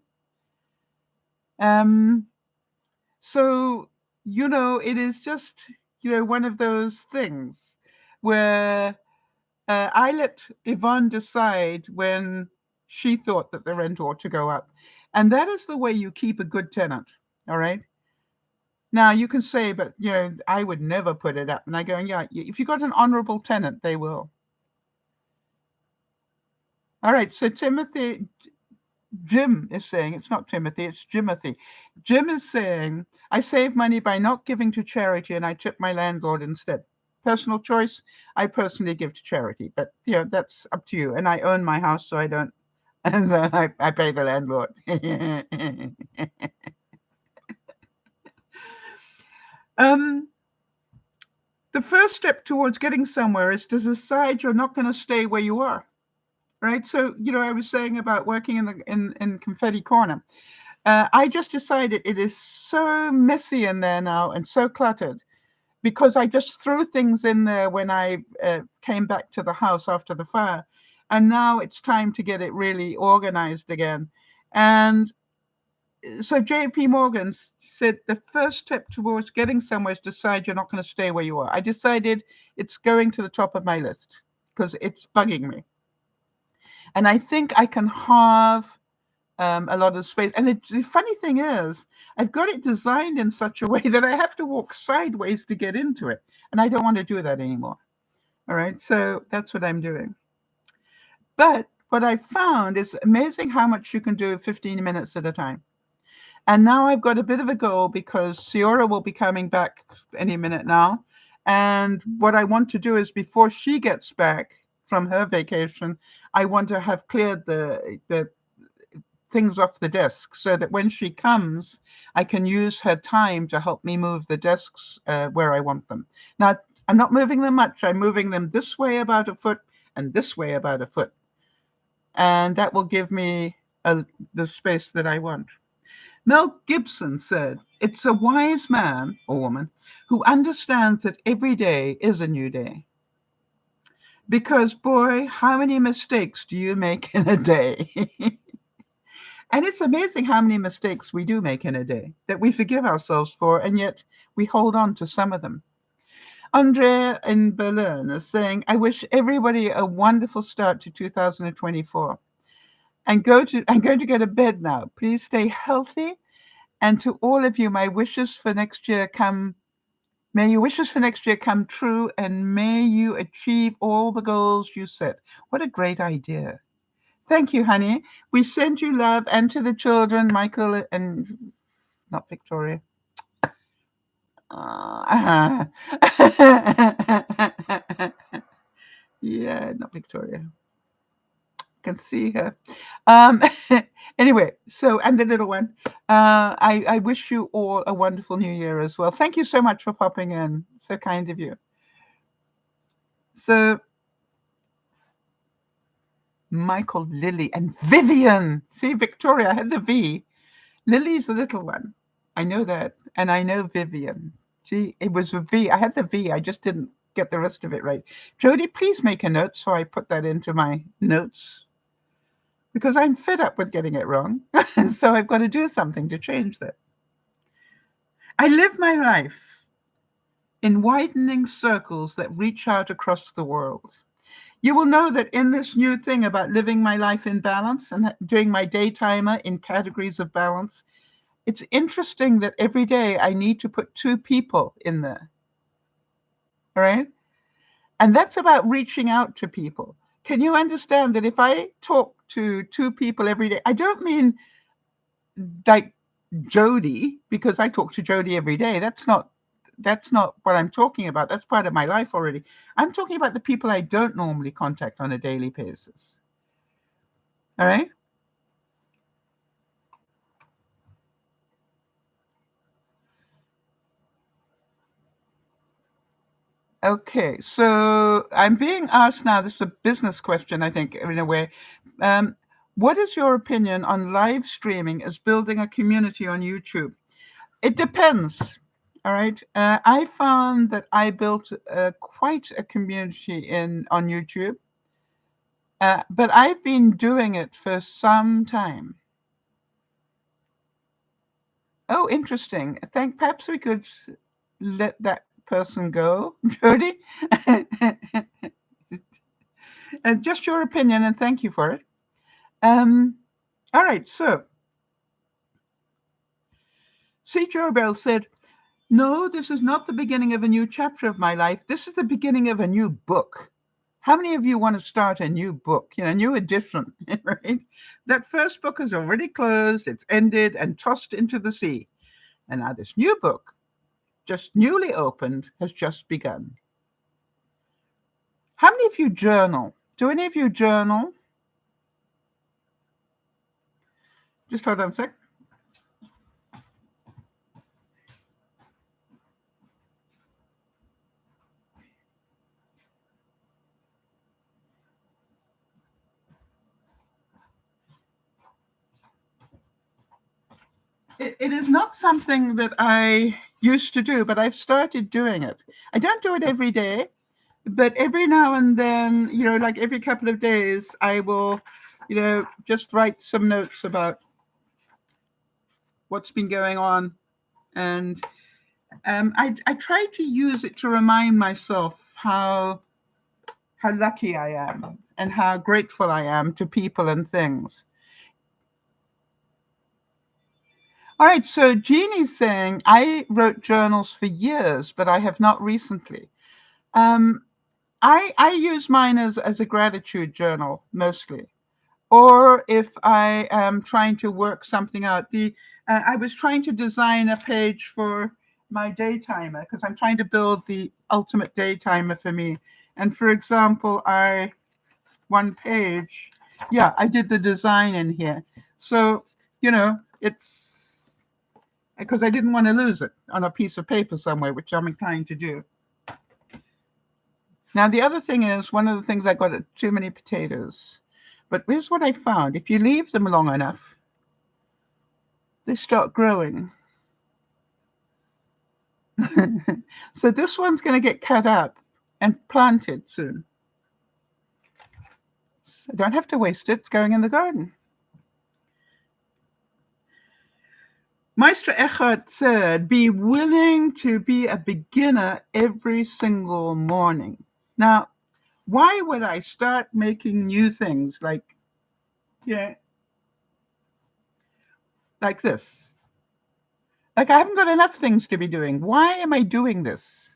So, it is just, one of those things where I let Yvonne decide when she thought that the rent ought to go up. And that is the way you keep a good tenant. All right. Now you can say, but I would never put it up. And I go, yeah, if you got an honorable tenant, they will. All right. So Jim is saying, it's not Timothy, it's Jimothy. Jim is saying, I save money by not giving to charity and I tip my landlord instead. Personal choice, I personally give to charity, but that's up to you. And I own my house, so I don't, and I pay the landlord. The first step towards getting somewhere is to decide you're not going to stay where you are. Right. So, I was saying about working in Confetti Corner. I just decided it is so messy in there now and so cluttered because I just threw things in there when I came back to the house after the fire. And now it's time to get it really organized again. And so JP Morgan said the first step towards getting somewhere is decide you're not going to stay where you are. I decided it's going to the top of my list because it's bugging me. And I think I can halve a lot of space. And the funny thing is, I've got it designed in such a way that I have to walk sideways to get into it. And I don't want to do that anymore. All right. So that's what I'm doing. But what I found is amazing how much you can do 15 minutes at a time. And now I've got a bit of a goal because Ciora will be coming back any minute now. And what I want to do is before she gets back from her vacation, I want to have cleared the things off the desk so that when she comes, I can use her time to help me move the desks where I want them. Now, I'm not moving them much. I'm moving them this way about a foot and this way about a foot. And that will give me the space that I want. Mel Gibson said, "It's a wise man or woman who understands that every day is a new day. Because, boy, how many mistakes do you make in a day?" And it's amazing how many mistakes we do make in a day that we forgive ourselves for, and yet we hold on to some of them. Andrea in Berlin is saying, "I wish everybody a wonderful start to 2024. I'm going to go to bed now. Please stay healthy. And to all of you, my wishes for next year may your wishes for next year come true, and may you achieve all the goals you set." What a great idea. Thank you, honey. We send you love, and to the children, Michael and not Victoria. Yeah, not Victoria. Can see her. Anyway, so, and the little one. I wish you all a wonderful new year as well. Thank you so much for popping in. So kind of you. So, Michael, Lily, and Vivian. See, Victoria, I had the V. Lily's the little one. I know that. And I know Vivian. See, it was a V. I had the V. I just didn't get the rest of it right. Jody, please make a note so I put that into my notes, because I'm fed up with getting it wrong. So I've got to do something to change that. I live my life in widening circles that reach out across the world. You will know that in this new thing about living my life in balance and doing my day timer in categories of balance, it's interesting that every day I need to put 2 people in there. All right? And that's about reaching out to people. Can you understand that if I talk to 2 people every day, I don't mean like Jody, because I talk to Jody every day. That's not what I'm talking about. That's part of my life already. I'm talking about the people I don't normally contact on a daily basis. All right? Okay, so I'm being asked now, this is a business question, I think, in a way. What is your opinion on live streaming as building a community on YouTube? It depends. All right. I found that I built quite a community on YouTube, but I've been doing it for some time. Oh, interesting. Perhaps we could let that person go, Jody. Just your opinion, and thank you for it. All right. So, C. Joe Bell said, "No, this is not the beginning of a new chapter of my life. This is the beginning of a new book." How many of you want to start a new book, a new edition, right? That first book is already closed, it's ended and tossed into the sea. And now this new book, just newly opened, has just begun. How many of you journal? Do any of you journal? Just hold on a sec. It is not something that I used to do, but I've started doing it. I don't do it every day, but every now and then, like every couple of days, I will, just write some notes about what's been going on. And I try to use it to remind myself how lucky I am and how grateful I am to people and things. All right, so Jeannie's saying, I wrote journals for years, but I have not recently. I use mine as a gratitude journal mostly, or if I am trying to work something out. I was trying to design a page for my day timer because I'm trying to build the ultimate day timer for me. And for example, one page, I did the design in here. So, it's because I didn't want to lose it on a piece of paper somewhere, which I'm inclined to do. Now, the other thing is, one of the things I got are too many potatoes. But here's what I found. If you leave them long enough, they start growing. So this one's going to get cut up and planted soon. So I don't have to waste it. It's going in the garden. Meister Eckhart said, be willing to be a beginner every single morning. Now, why would I start making new things like this? Like I haven't got enough things to be doing. Why am I doing this?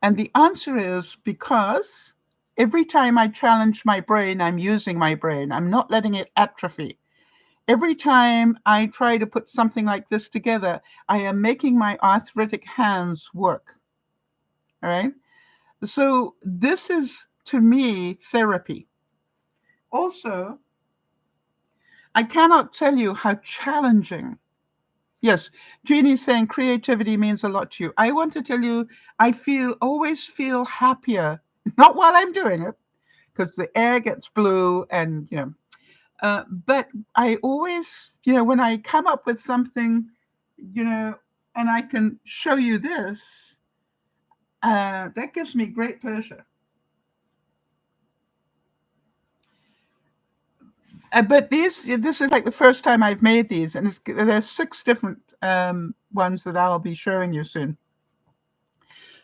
And the answer is because every time I challenge my brain, I'm using my brain. I'm not letting it atrophy. Every time I try to put something like this together, I am making my arthritic hands work. All right? So this is, to me, therapy. Also, I cannot tell you how challenging. Yes, Jeannie's saying creativity means a lot to you. I want to tell you, I always feel happier, not while I'm doing it, because the air gets blue and, but I always, when I come up with something, and I can show you this, that gives me great pleasure. But this is like the first time I've made these, and there's 6 different ones that I'll be showing you soon.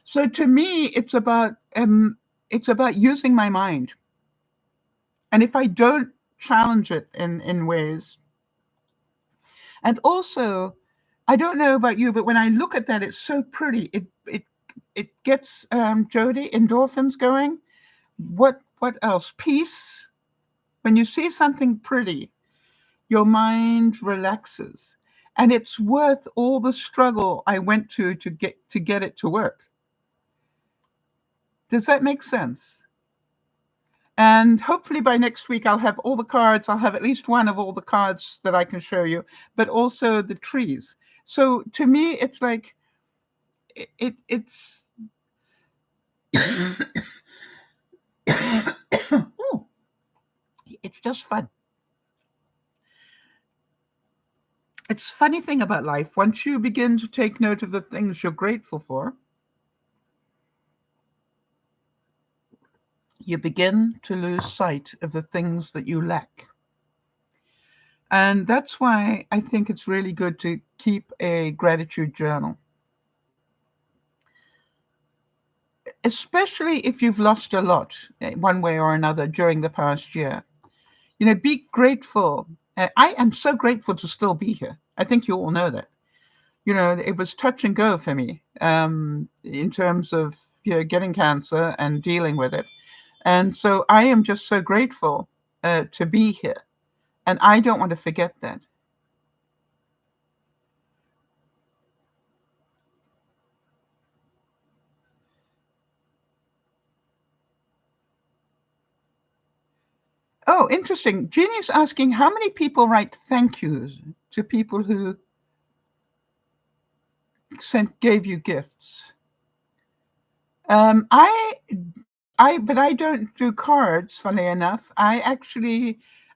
So to me, it's about using my mind, and if I don't challenge it in ways, and also, I don't know about you, but when I look at that, it's so pretty. It gets Jody endorphins going. What else? Peace. When you see something pretty, your mind relaxes, and it's worth all the struggle I went to get it to work. Does that make sense? And hopefully by next week I'll have all the cards. I'll have at least one of all the cards that I can show you, but also the trees. So to me, it's like it's it's just fun. It's a funny thing about life. Once you begin to take note of the things you're grateful for, you begin to lose sight of the things that you lack. And that's why I think it's really good to keep a gratitude journal. Especially if you've lost a lot, one way or another, during the past year. Be grateful. I am so grateful to still be here. I think you all know that. It was touch and go for me in terms of getting cancer and dealing with it. And so I am just so grateful to be here. And I don't want to forget that. Oh, interesting. Jeannie's asking, how many people write thank yous to people who gave you gifts? But I don't do cards, funny enough. I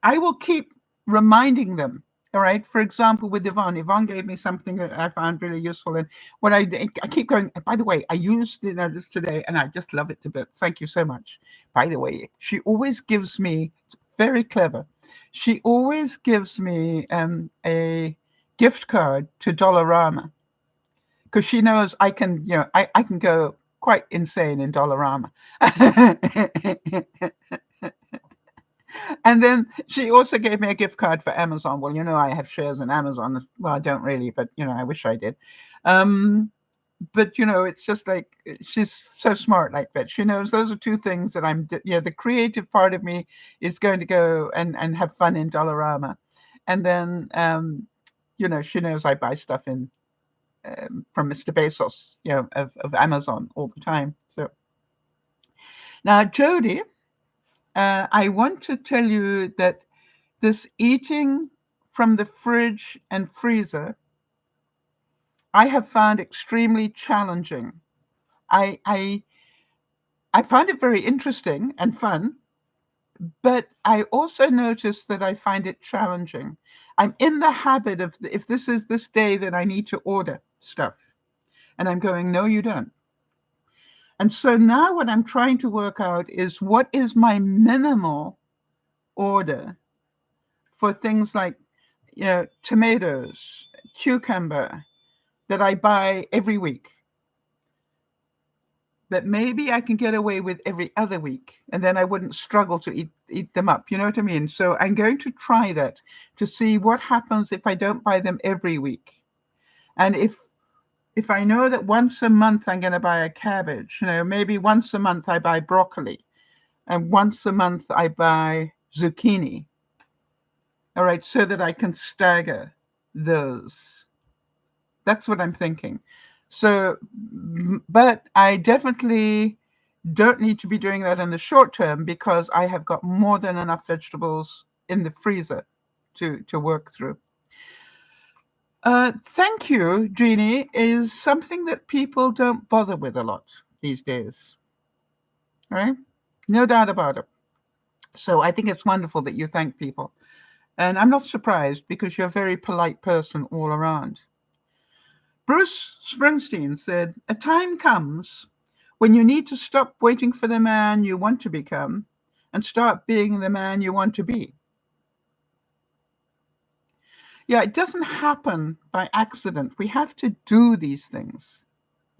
will keep reminding them. All right. For example, with Yvonne gave me something that I found really useful. And what I keep going, by the way, I used this today and I just love it to bits. Thank you so much. By the way, she always gives me, very clever, she always gives me a gift card to Dollarama because she knows I can, I can go quite insane in Dollarama. And then she also gave me a gift card for Amazon. Well, I have shares in Amazon. Well, I don't really, but I wish I did. Um, but it's just like she's so smart like that. She knows those are two things that the creative part of me is going to go and have fun in Dollarama, and then she knows I buy stuff in from Mr. Bezos, of Amazon all the time. So now, Jody, I want to tell you that this eating from the fridge and freezer, I have found extremely challenging. I find it very interesting and fun, but I also notice that I find it challenging. I'm in the habit of, if this is this day that I need to order stuff, and I'm going, no, you don't. And so now what I'm trying to work out is what is my minimal order for things like, tomatoes, cucumber, that I buy every week. That maybe I can get away with every other week, and then I wouldn't struggle to eat them up. You know what I mean? So I'm going to try that to see what happens if I don't buy them every week. And if I know that once a month I'm going to buy a cabbage, maybe once a month I buy broccoli, and once a month I buy zucchini. All right, so that I can stagger those. That's what I'm thinking. So, but I definitely don't need to be doing that in the short term because I have got more than enough vegetables in the freezer to work through. Thank you, Jeannie, is something that people don't bother with a lot these days. Right? No doubt about it. So I think it's wonderful that you thank people. And I'm not surprised because you're a very polite person all around. Bruce Springsteen said, a time comes when you need to stop waiting for the man you want to become and start being the man you want to be. Yeah, it doesn't happen by accident. We have to do these things.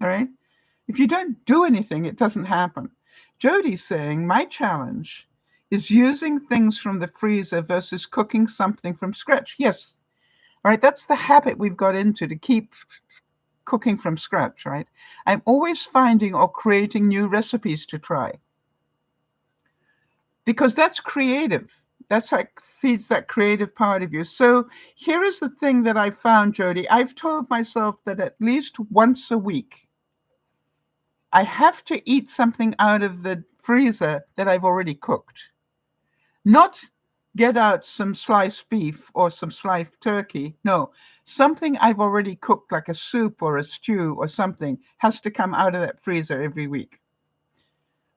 All right? If you don't do anything, it doesn't happen. Jody's saying my challenge is using things from the freezer versus cooking something from scratch. Yes. All right, that's the habit we've got into to keep cooking from scratch, right? I'm always finding or creating new recipes to try because that's creative. That's like feeds that creative part of you. So here is the thing that I found, Jody. I've told myself that at least once a week, I have to eat something out of the freezer that I've already cooked. Not get out some sliced beef or some sliced turkey. No, something I've already cooked, like a soup or a stew or something, has to come out of that freezer every week.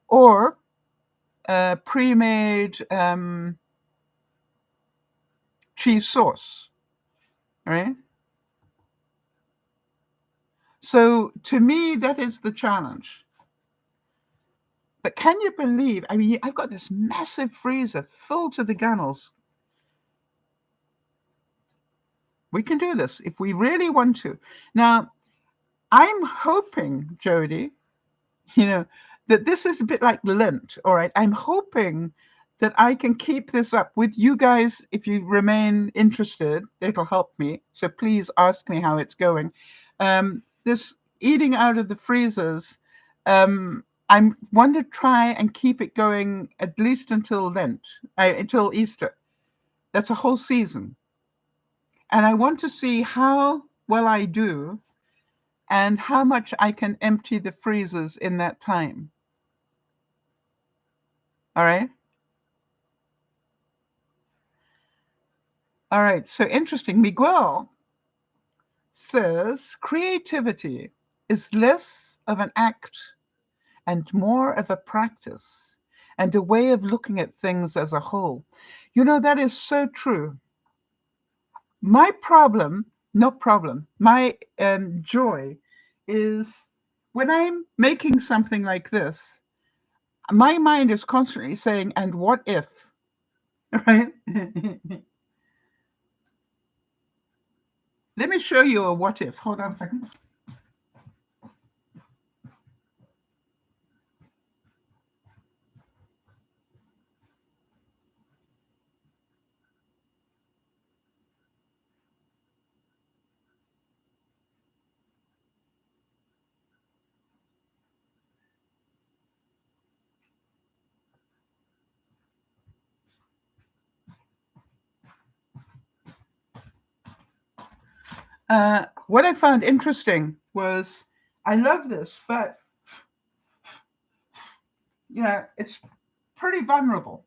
Or pre-made cheese sauce, right? So to me, that is the challenge. But can you believe, I mean, I've got this massive freezer full to the gunnels. We can do this if we really want to. Now, I'm hoping, Jody, that this is a bit like Lent, all right? I'm hoping that I can keep this up with you guys. If you remain interested, it'll help me. So please ask me how it's going. This eating out of the freezers, I want to try and keep it going at least until Lent, until Easter. That's a whole season. And I want to see how well I do and how much I can empty the freezers in that time. All right? All right, so interesting. Miguel says creativity is less of an act and more of a practice and a way of looking at things as a whole. That is so true. My problem, not problem, my joy is when I'm making something like this, my mind is constantly saying, and what if, right? Let me show you a what if. Hold on a second. What I found interesting was I love this, but it's pretty vulnerable.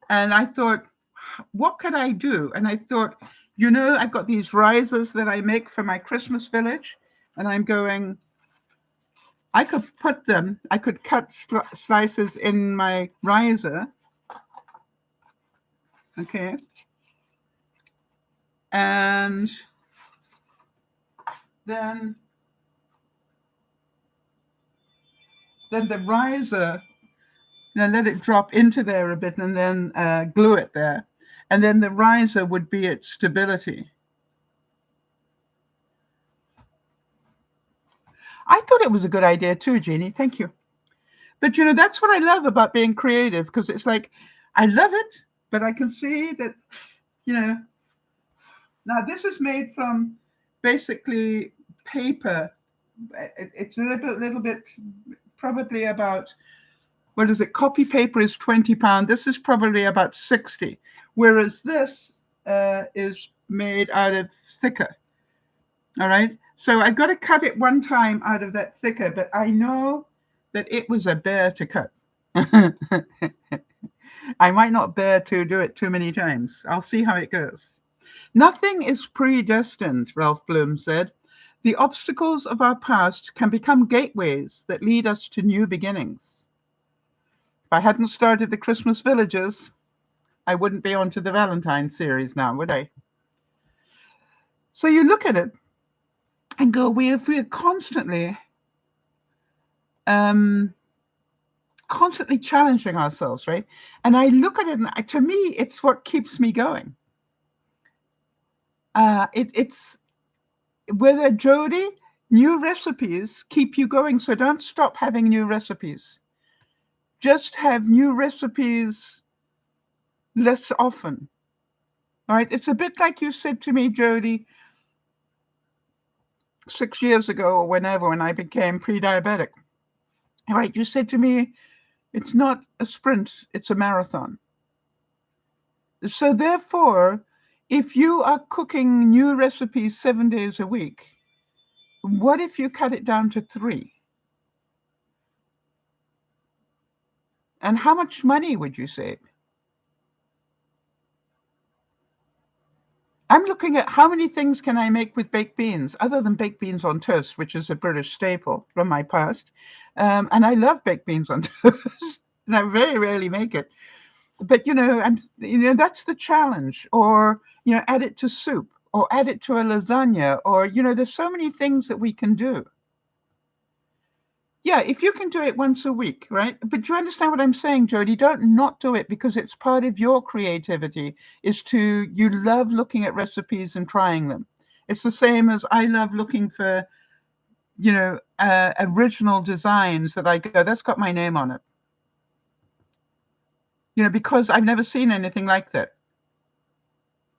And I thought, what could I do? And I thought, I've got these risers that I make for my Christmas village, and I'm going, I could cut slices in my riser, okay, and then the riser, let it drop into there a bit, and then glue it there, and then the riser would be its stability. I thought it was a good idea too, Jeannie. Thank you. But that's what I love about being creative, because it's like I love it, but I can see that, now this is made from basically paper. It's a little bit, probably about, what is it? Copy paper is £20. This is probably about 60, whereas this is made out of thicker. All right. So I've got to cut it one time out of that thicker, but I know that it was a bear to cut. I might not bear to do it too many times. I'll see how it goes. Nothing is predestined, Ralph Bloom said. The obstacles of our past can become gateways that lead us to new beginnings. If I hadn't started the Christmas Villages, I wouldn't be onto the Valentine series now, would I? So you look at it and go, we're constantly challenging ourselves, right? And I look at it, and to me, it's what keeps me going. It's whether, Jody, new recipes keep you going, so don't stop having new recipes. Just have new recipes less often, right? It's a bit like you said to me, Jody, 6 years ago or whenever, when I became pre-diabetic, right? You said to me, it's not a sprint, it's a marathon. So therefore, if you are cooking new recipes 7 days a week, what if you cut it down to 3? And how much money would you save? I'm looking at how many things can I make with baked beans, other than baked beans on toast, which is a British staple from my past. And I love baked beans on toast, and I very rarely make it. But, that's the challenge. Or, add it to soup, or add it to a lasagna, or, there's so many things that we can do. Yeah, if you can do it once a week, right? But do you understand what I'm saying, Jody? Don't not do it, because it's part of your creativity, you love looking at recipes and trying them. It's the same as I love looking for, original designs that I go, that's got my name on it. Because I've never seen anything like that.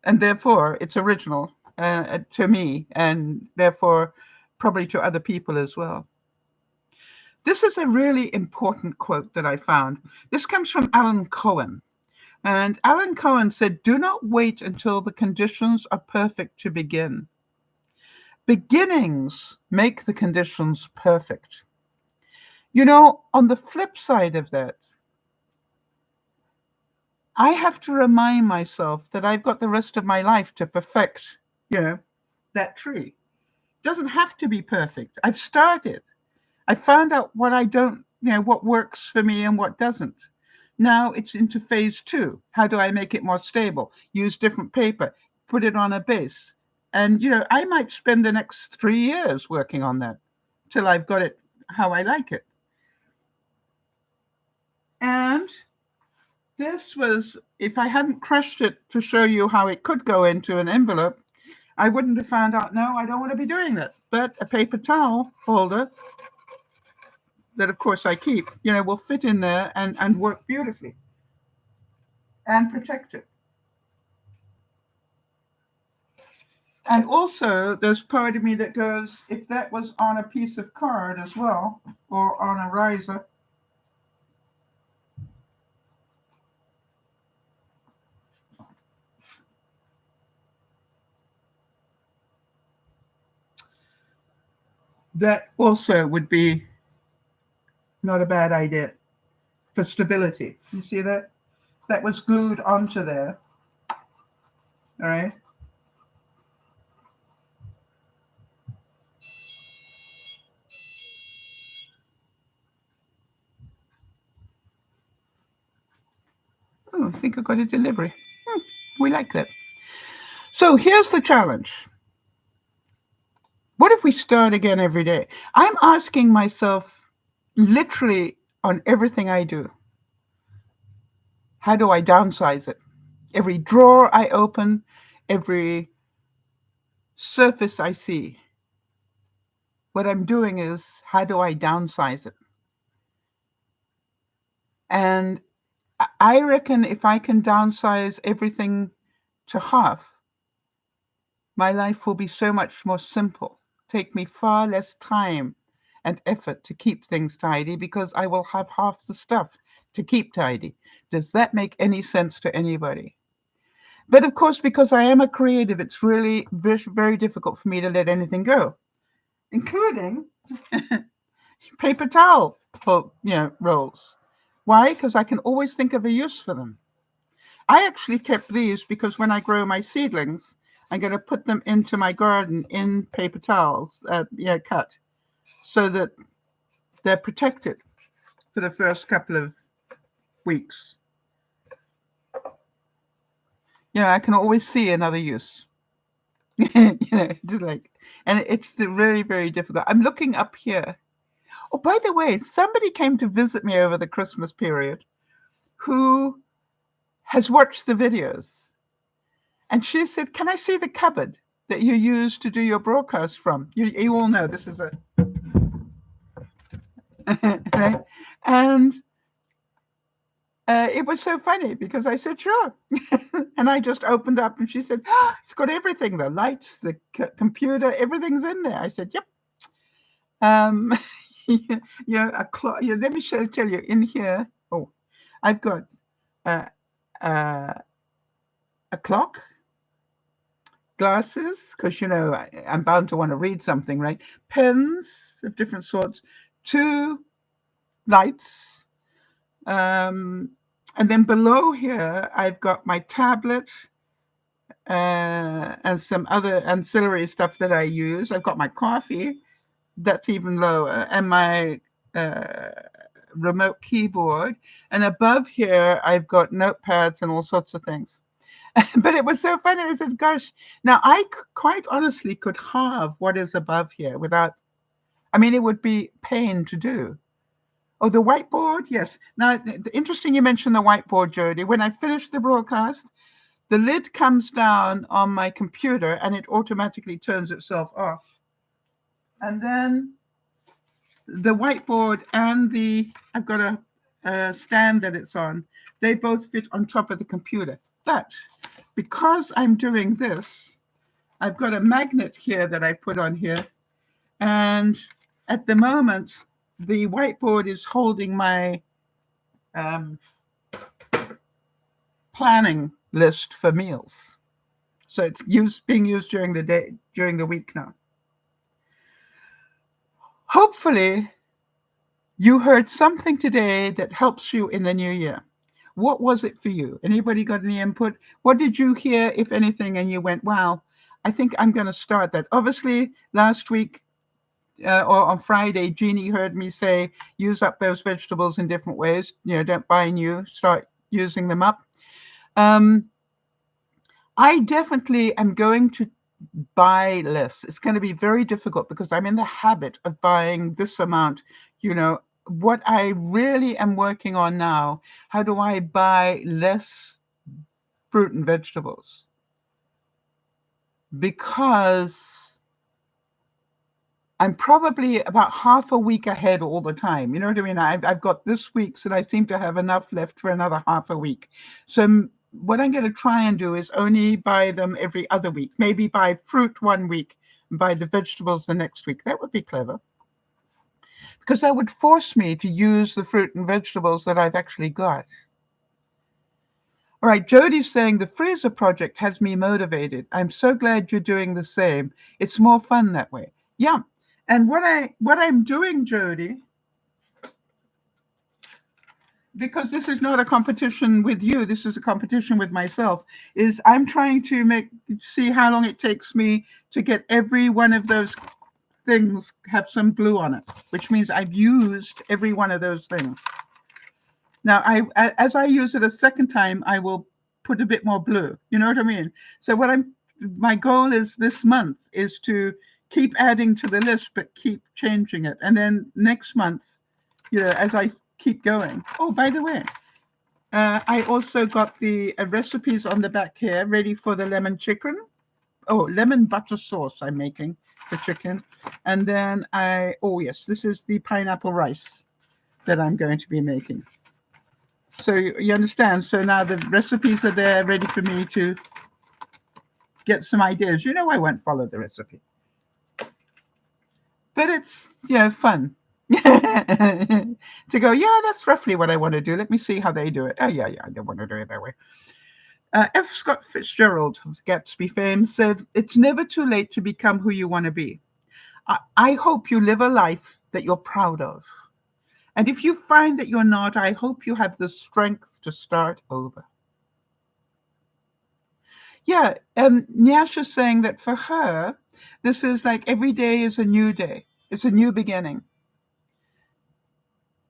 And therefore, it's original to me, and therefore probably to other people as well. This is a really important quote that I found. This comes from Alan Cohen. And Alan Cohen said, "Do not wait until the conditions are perfect to begin. Beginnings make the conditions perfect." On the flip side of that, I have to remind myself that I've got the rest of my life to perfect, that tree. It doesn't have to be perfect. I've started. I found out what I don't, what works for me and what doesn't. Now it's into phase 2. How do I make it more stable? Use different paper. put it on a base. And, I might spend the next 3 years working on that till I've got it how I like it. And this was, if I hadn't crushed it to show you how it could go into an envelope, I wouldn't have found out, no, I don't want to be doing that. But a paper towel holder that, of course, I keep, will fit in there and work beautifully and protect it. And also, there's part of me that goes, if that was on a piece of card as well, or on a riser, that also would be not a bad idea for stability. You see that? That was glued onto there. All right. Oh, I think I got a delivery. We like that. So here's the challenge. What if we start again every day? I'm asking myself literally on everything I do, how do I downsize it? Every drawer I open, every surface I see, what I'm doing is, how do I downsize it? And I reckon if I can downsize everything to half, my life will be so much more simple. Take me far less time and effort to keep things tidy because I will have half the stuff to keep tidy. Does that make any sense to anybody? But of course, because I am a creative, it's really very, very difficult for me to let anything go, including paper towel rolls. Why? Because I can always think of a use for them. I actually kept these because when I grow my seedlings, I'm going to put them into my garden in paper towels, cut, so that they're protected for the first couple of weeks. I can always see another use. Just like, and it's very, very difficult. I'm looking up here. Oh, by the way, somebody came to visit me over the Christmas period who has watched the videos. And she said, can I see the cupboard that you use to do your broadcast from? You all know this is a... right? And it was so funny because I said, sure. And I just opened up and she said, it's got everything, the lights, the computer, everything's in there. I said, yep. A clock. Let me tell you in here. Oh, I've got a clock, glasses, because I'm bound to want to read something, right? Pens of different sorts, 2 lights, and then below here I've got my tablet and some other ancillary stuff that I use. I've got my coffee. That's even lower, and my remote keyboard. And above here, I've got notepads and all sorts of things. But it was so funny. I said, gosh, now I quite honestly could halve what is above here without, it would be pain to do. Oh, the whiteboard? Yes. Now, interesting you mentioned the whiteboard, Jody. When I finish the broadcast, the lid comes down on my computer and it automatically turns itself off. And then the whiteboard and I've got a stand that it's on, they both fit on top of the computer. But because I'm doing this, I've got a magnet here that I put on here. And at the moment, the whiteboard is holding my planning list for meals. So it's being used during the day, during the week now. Hopefully, you heard something today that helps you in the new year. What was it for you? Anybody got any input? What did you hear, if anything, and you went, wow, I think I'm going to start that? Obviously, last week or on Friday, Jeannie heard me say, use up those vegetables in different ways. Don't buy new, start using them up. I definitely am going to buy less. It's going to be very difficult because I'm in the habit of buying this amount. You know, what I really am working on now, how do I buy less fruit and vegetables? Because I'm probably about half a week ahead all the time. You know what I mean? I've got this week's and I seem to have enough left for another half a week. So what I'm going to try and do is only buy them every other week. Maybe buy fruit one week and buy the vegetables the next week. That would be clever because that would force me to use the fruit and vegetables that I've actually got. All right, Jody's saying the freezer project has me motivated. I'm so glad you're doing the same. It's more fun that way. Yeah. And what I'm doing, Jody, because this is not a competition with you, this is a competition with myself, is I'm trying to see how long it takes me to get every one of those things have some glue on it, which means I've used every one of those things. Now, as I use it a second time, I will put a bit more glue. You know what I mean? So my goal is this month is to keep adding to the list, but keep changing it. And then next month, as I keep going. Oh, by the way, I also got the recipes on the back here ready for the lemon chicken. Oh, lemon butter sauce I'm making for chicken. And then yes, this is the pineapple rice that I'm going to be making. So you understand? So now the recipes are there ready for me to get some ideas. I won't follow the recipe. But it's, fun to go, yeah, that's roughly what I want to do. Let me see how they do it. Oh, yeah, I don't want to do it that way. F. Scott Fitzgerald of Gatsby fame said, it's never too late to become who you want to be. I hope you live a life that you're proud of. And if you find that you're not, I hope you have the strength to start over. Yeah, Nyasha's saying that for her, this is like every day is a new day. It's a new beginning.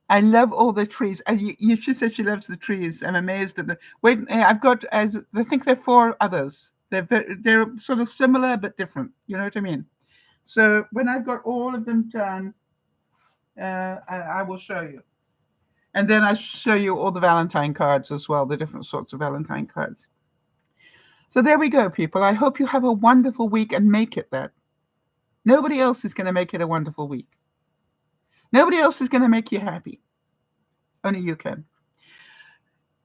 I love all the trees. She said she loves the trees. I'm amazed at them. Wait, I've got, I think there are 4 others. They're sort of similar but different. You know what I mean? So when I've got all of them done, I will show you. And then I show you all the Valentine cards as well, the different sorts of Valentine cards. So there we go, people. I hope you have a wonderful week and make it that. Nobody else is going to make it a wonderful week. Nobody else is going to make you happy. Only you can.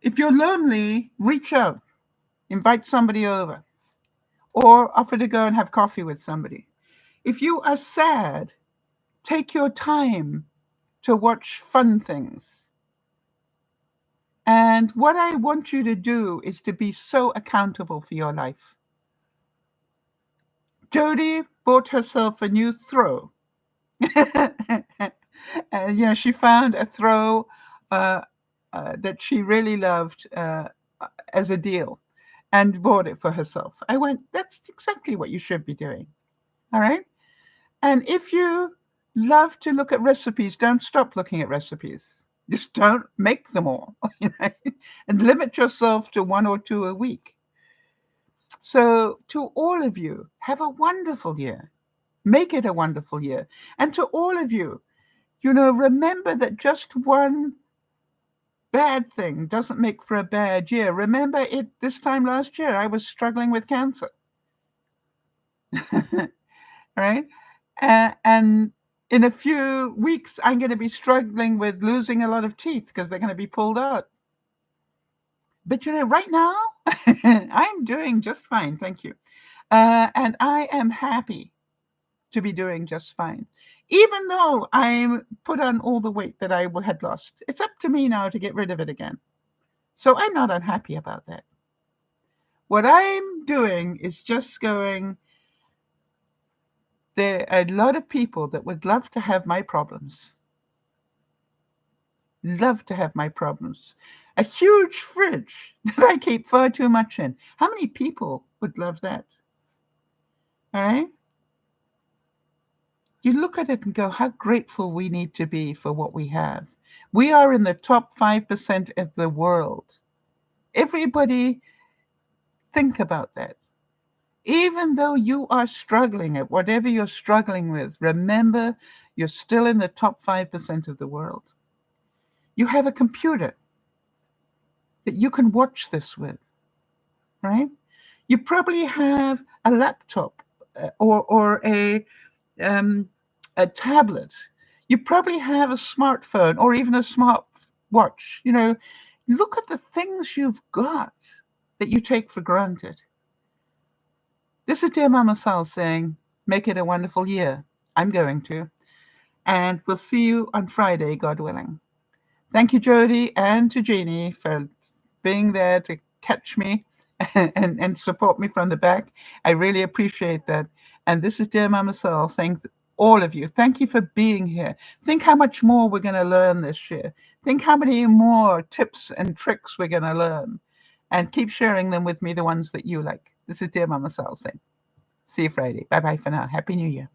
If you're lonely, reach out. Invite somebody over. Or offer to go and have coffee with somebody. If you are sad, take your time to watch fun things. And what I want you to do is to be so accountable for your life. Jody bought herself a new throw. And, she found a throw that she really loved as a deal and bought it for herself. I went, that's exactly what you should be doing. All right. And if you love to look at recipes, don't stop looking at recipes. Just don't make them all, and limit yourself to 1 or 2 a week. So to all of you, have a wonderful year. Make it a wonderful year. And to all of you, remember that just one bad thing doesn't make for a bad year. Remember this time last year, I was struggling with cancer. Right? And in a few weeks, I'm going to be struggling with losing a lot of teeth because they're going to be pulled out. But, right now, I'm doing just fine. Thank you. And I am happy to be doing just fine. Even though I put on all the weight that I had lost. It's up to me now to get rid of it again. So I'm not unhappy about that. What I'm doing is just going, there are a lot of people that would love to have my problems. Love to have my problems. A huge fridge that I keep far too much in. How many people would love that? All right? You look at it and go, how grateful we need to be for what we have. We are in the top 5% of the world. Everybody Think about that. Even though you are struggling at whatever you're struggling with, remember you're still in the top 5% of the world. You have a computer that you can watch this with, right? You probably have a laptop or um, a tablet. You probably have a smartphone or even a smart watch. Look at the things you've got that you take for granted. This is Dear Mama Sal saying, make it a wonderful year. I'm going to. And we'll see you on Friday, God willing. Thank you, Jody, and to Jeannie for being there to catch me and support me from the back. I really appreciate that. And this is Dear Mama Sal saying all of you, thank you for being here. Think how much more we're going to learn this year. Think how many more tips and tricks we're going to learn. And keep sharing them with me, the ones that you like. This is Dear Mama Sal saying, see you Friday. Bye-bye for now. Happy New Year.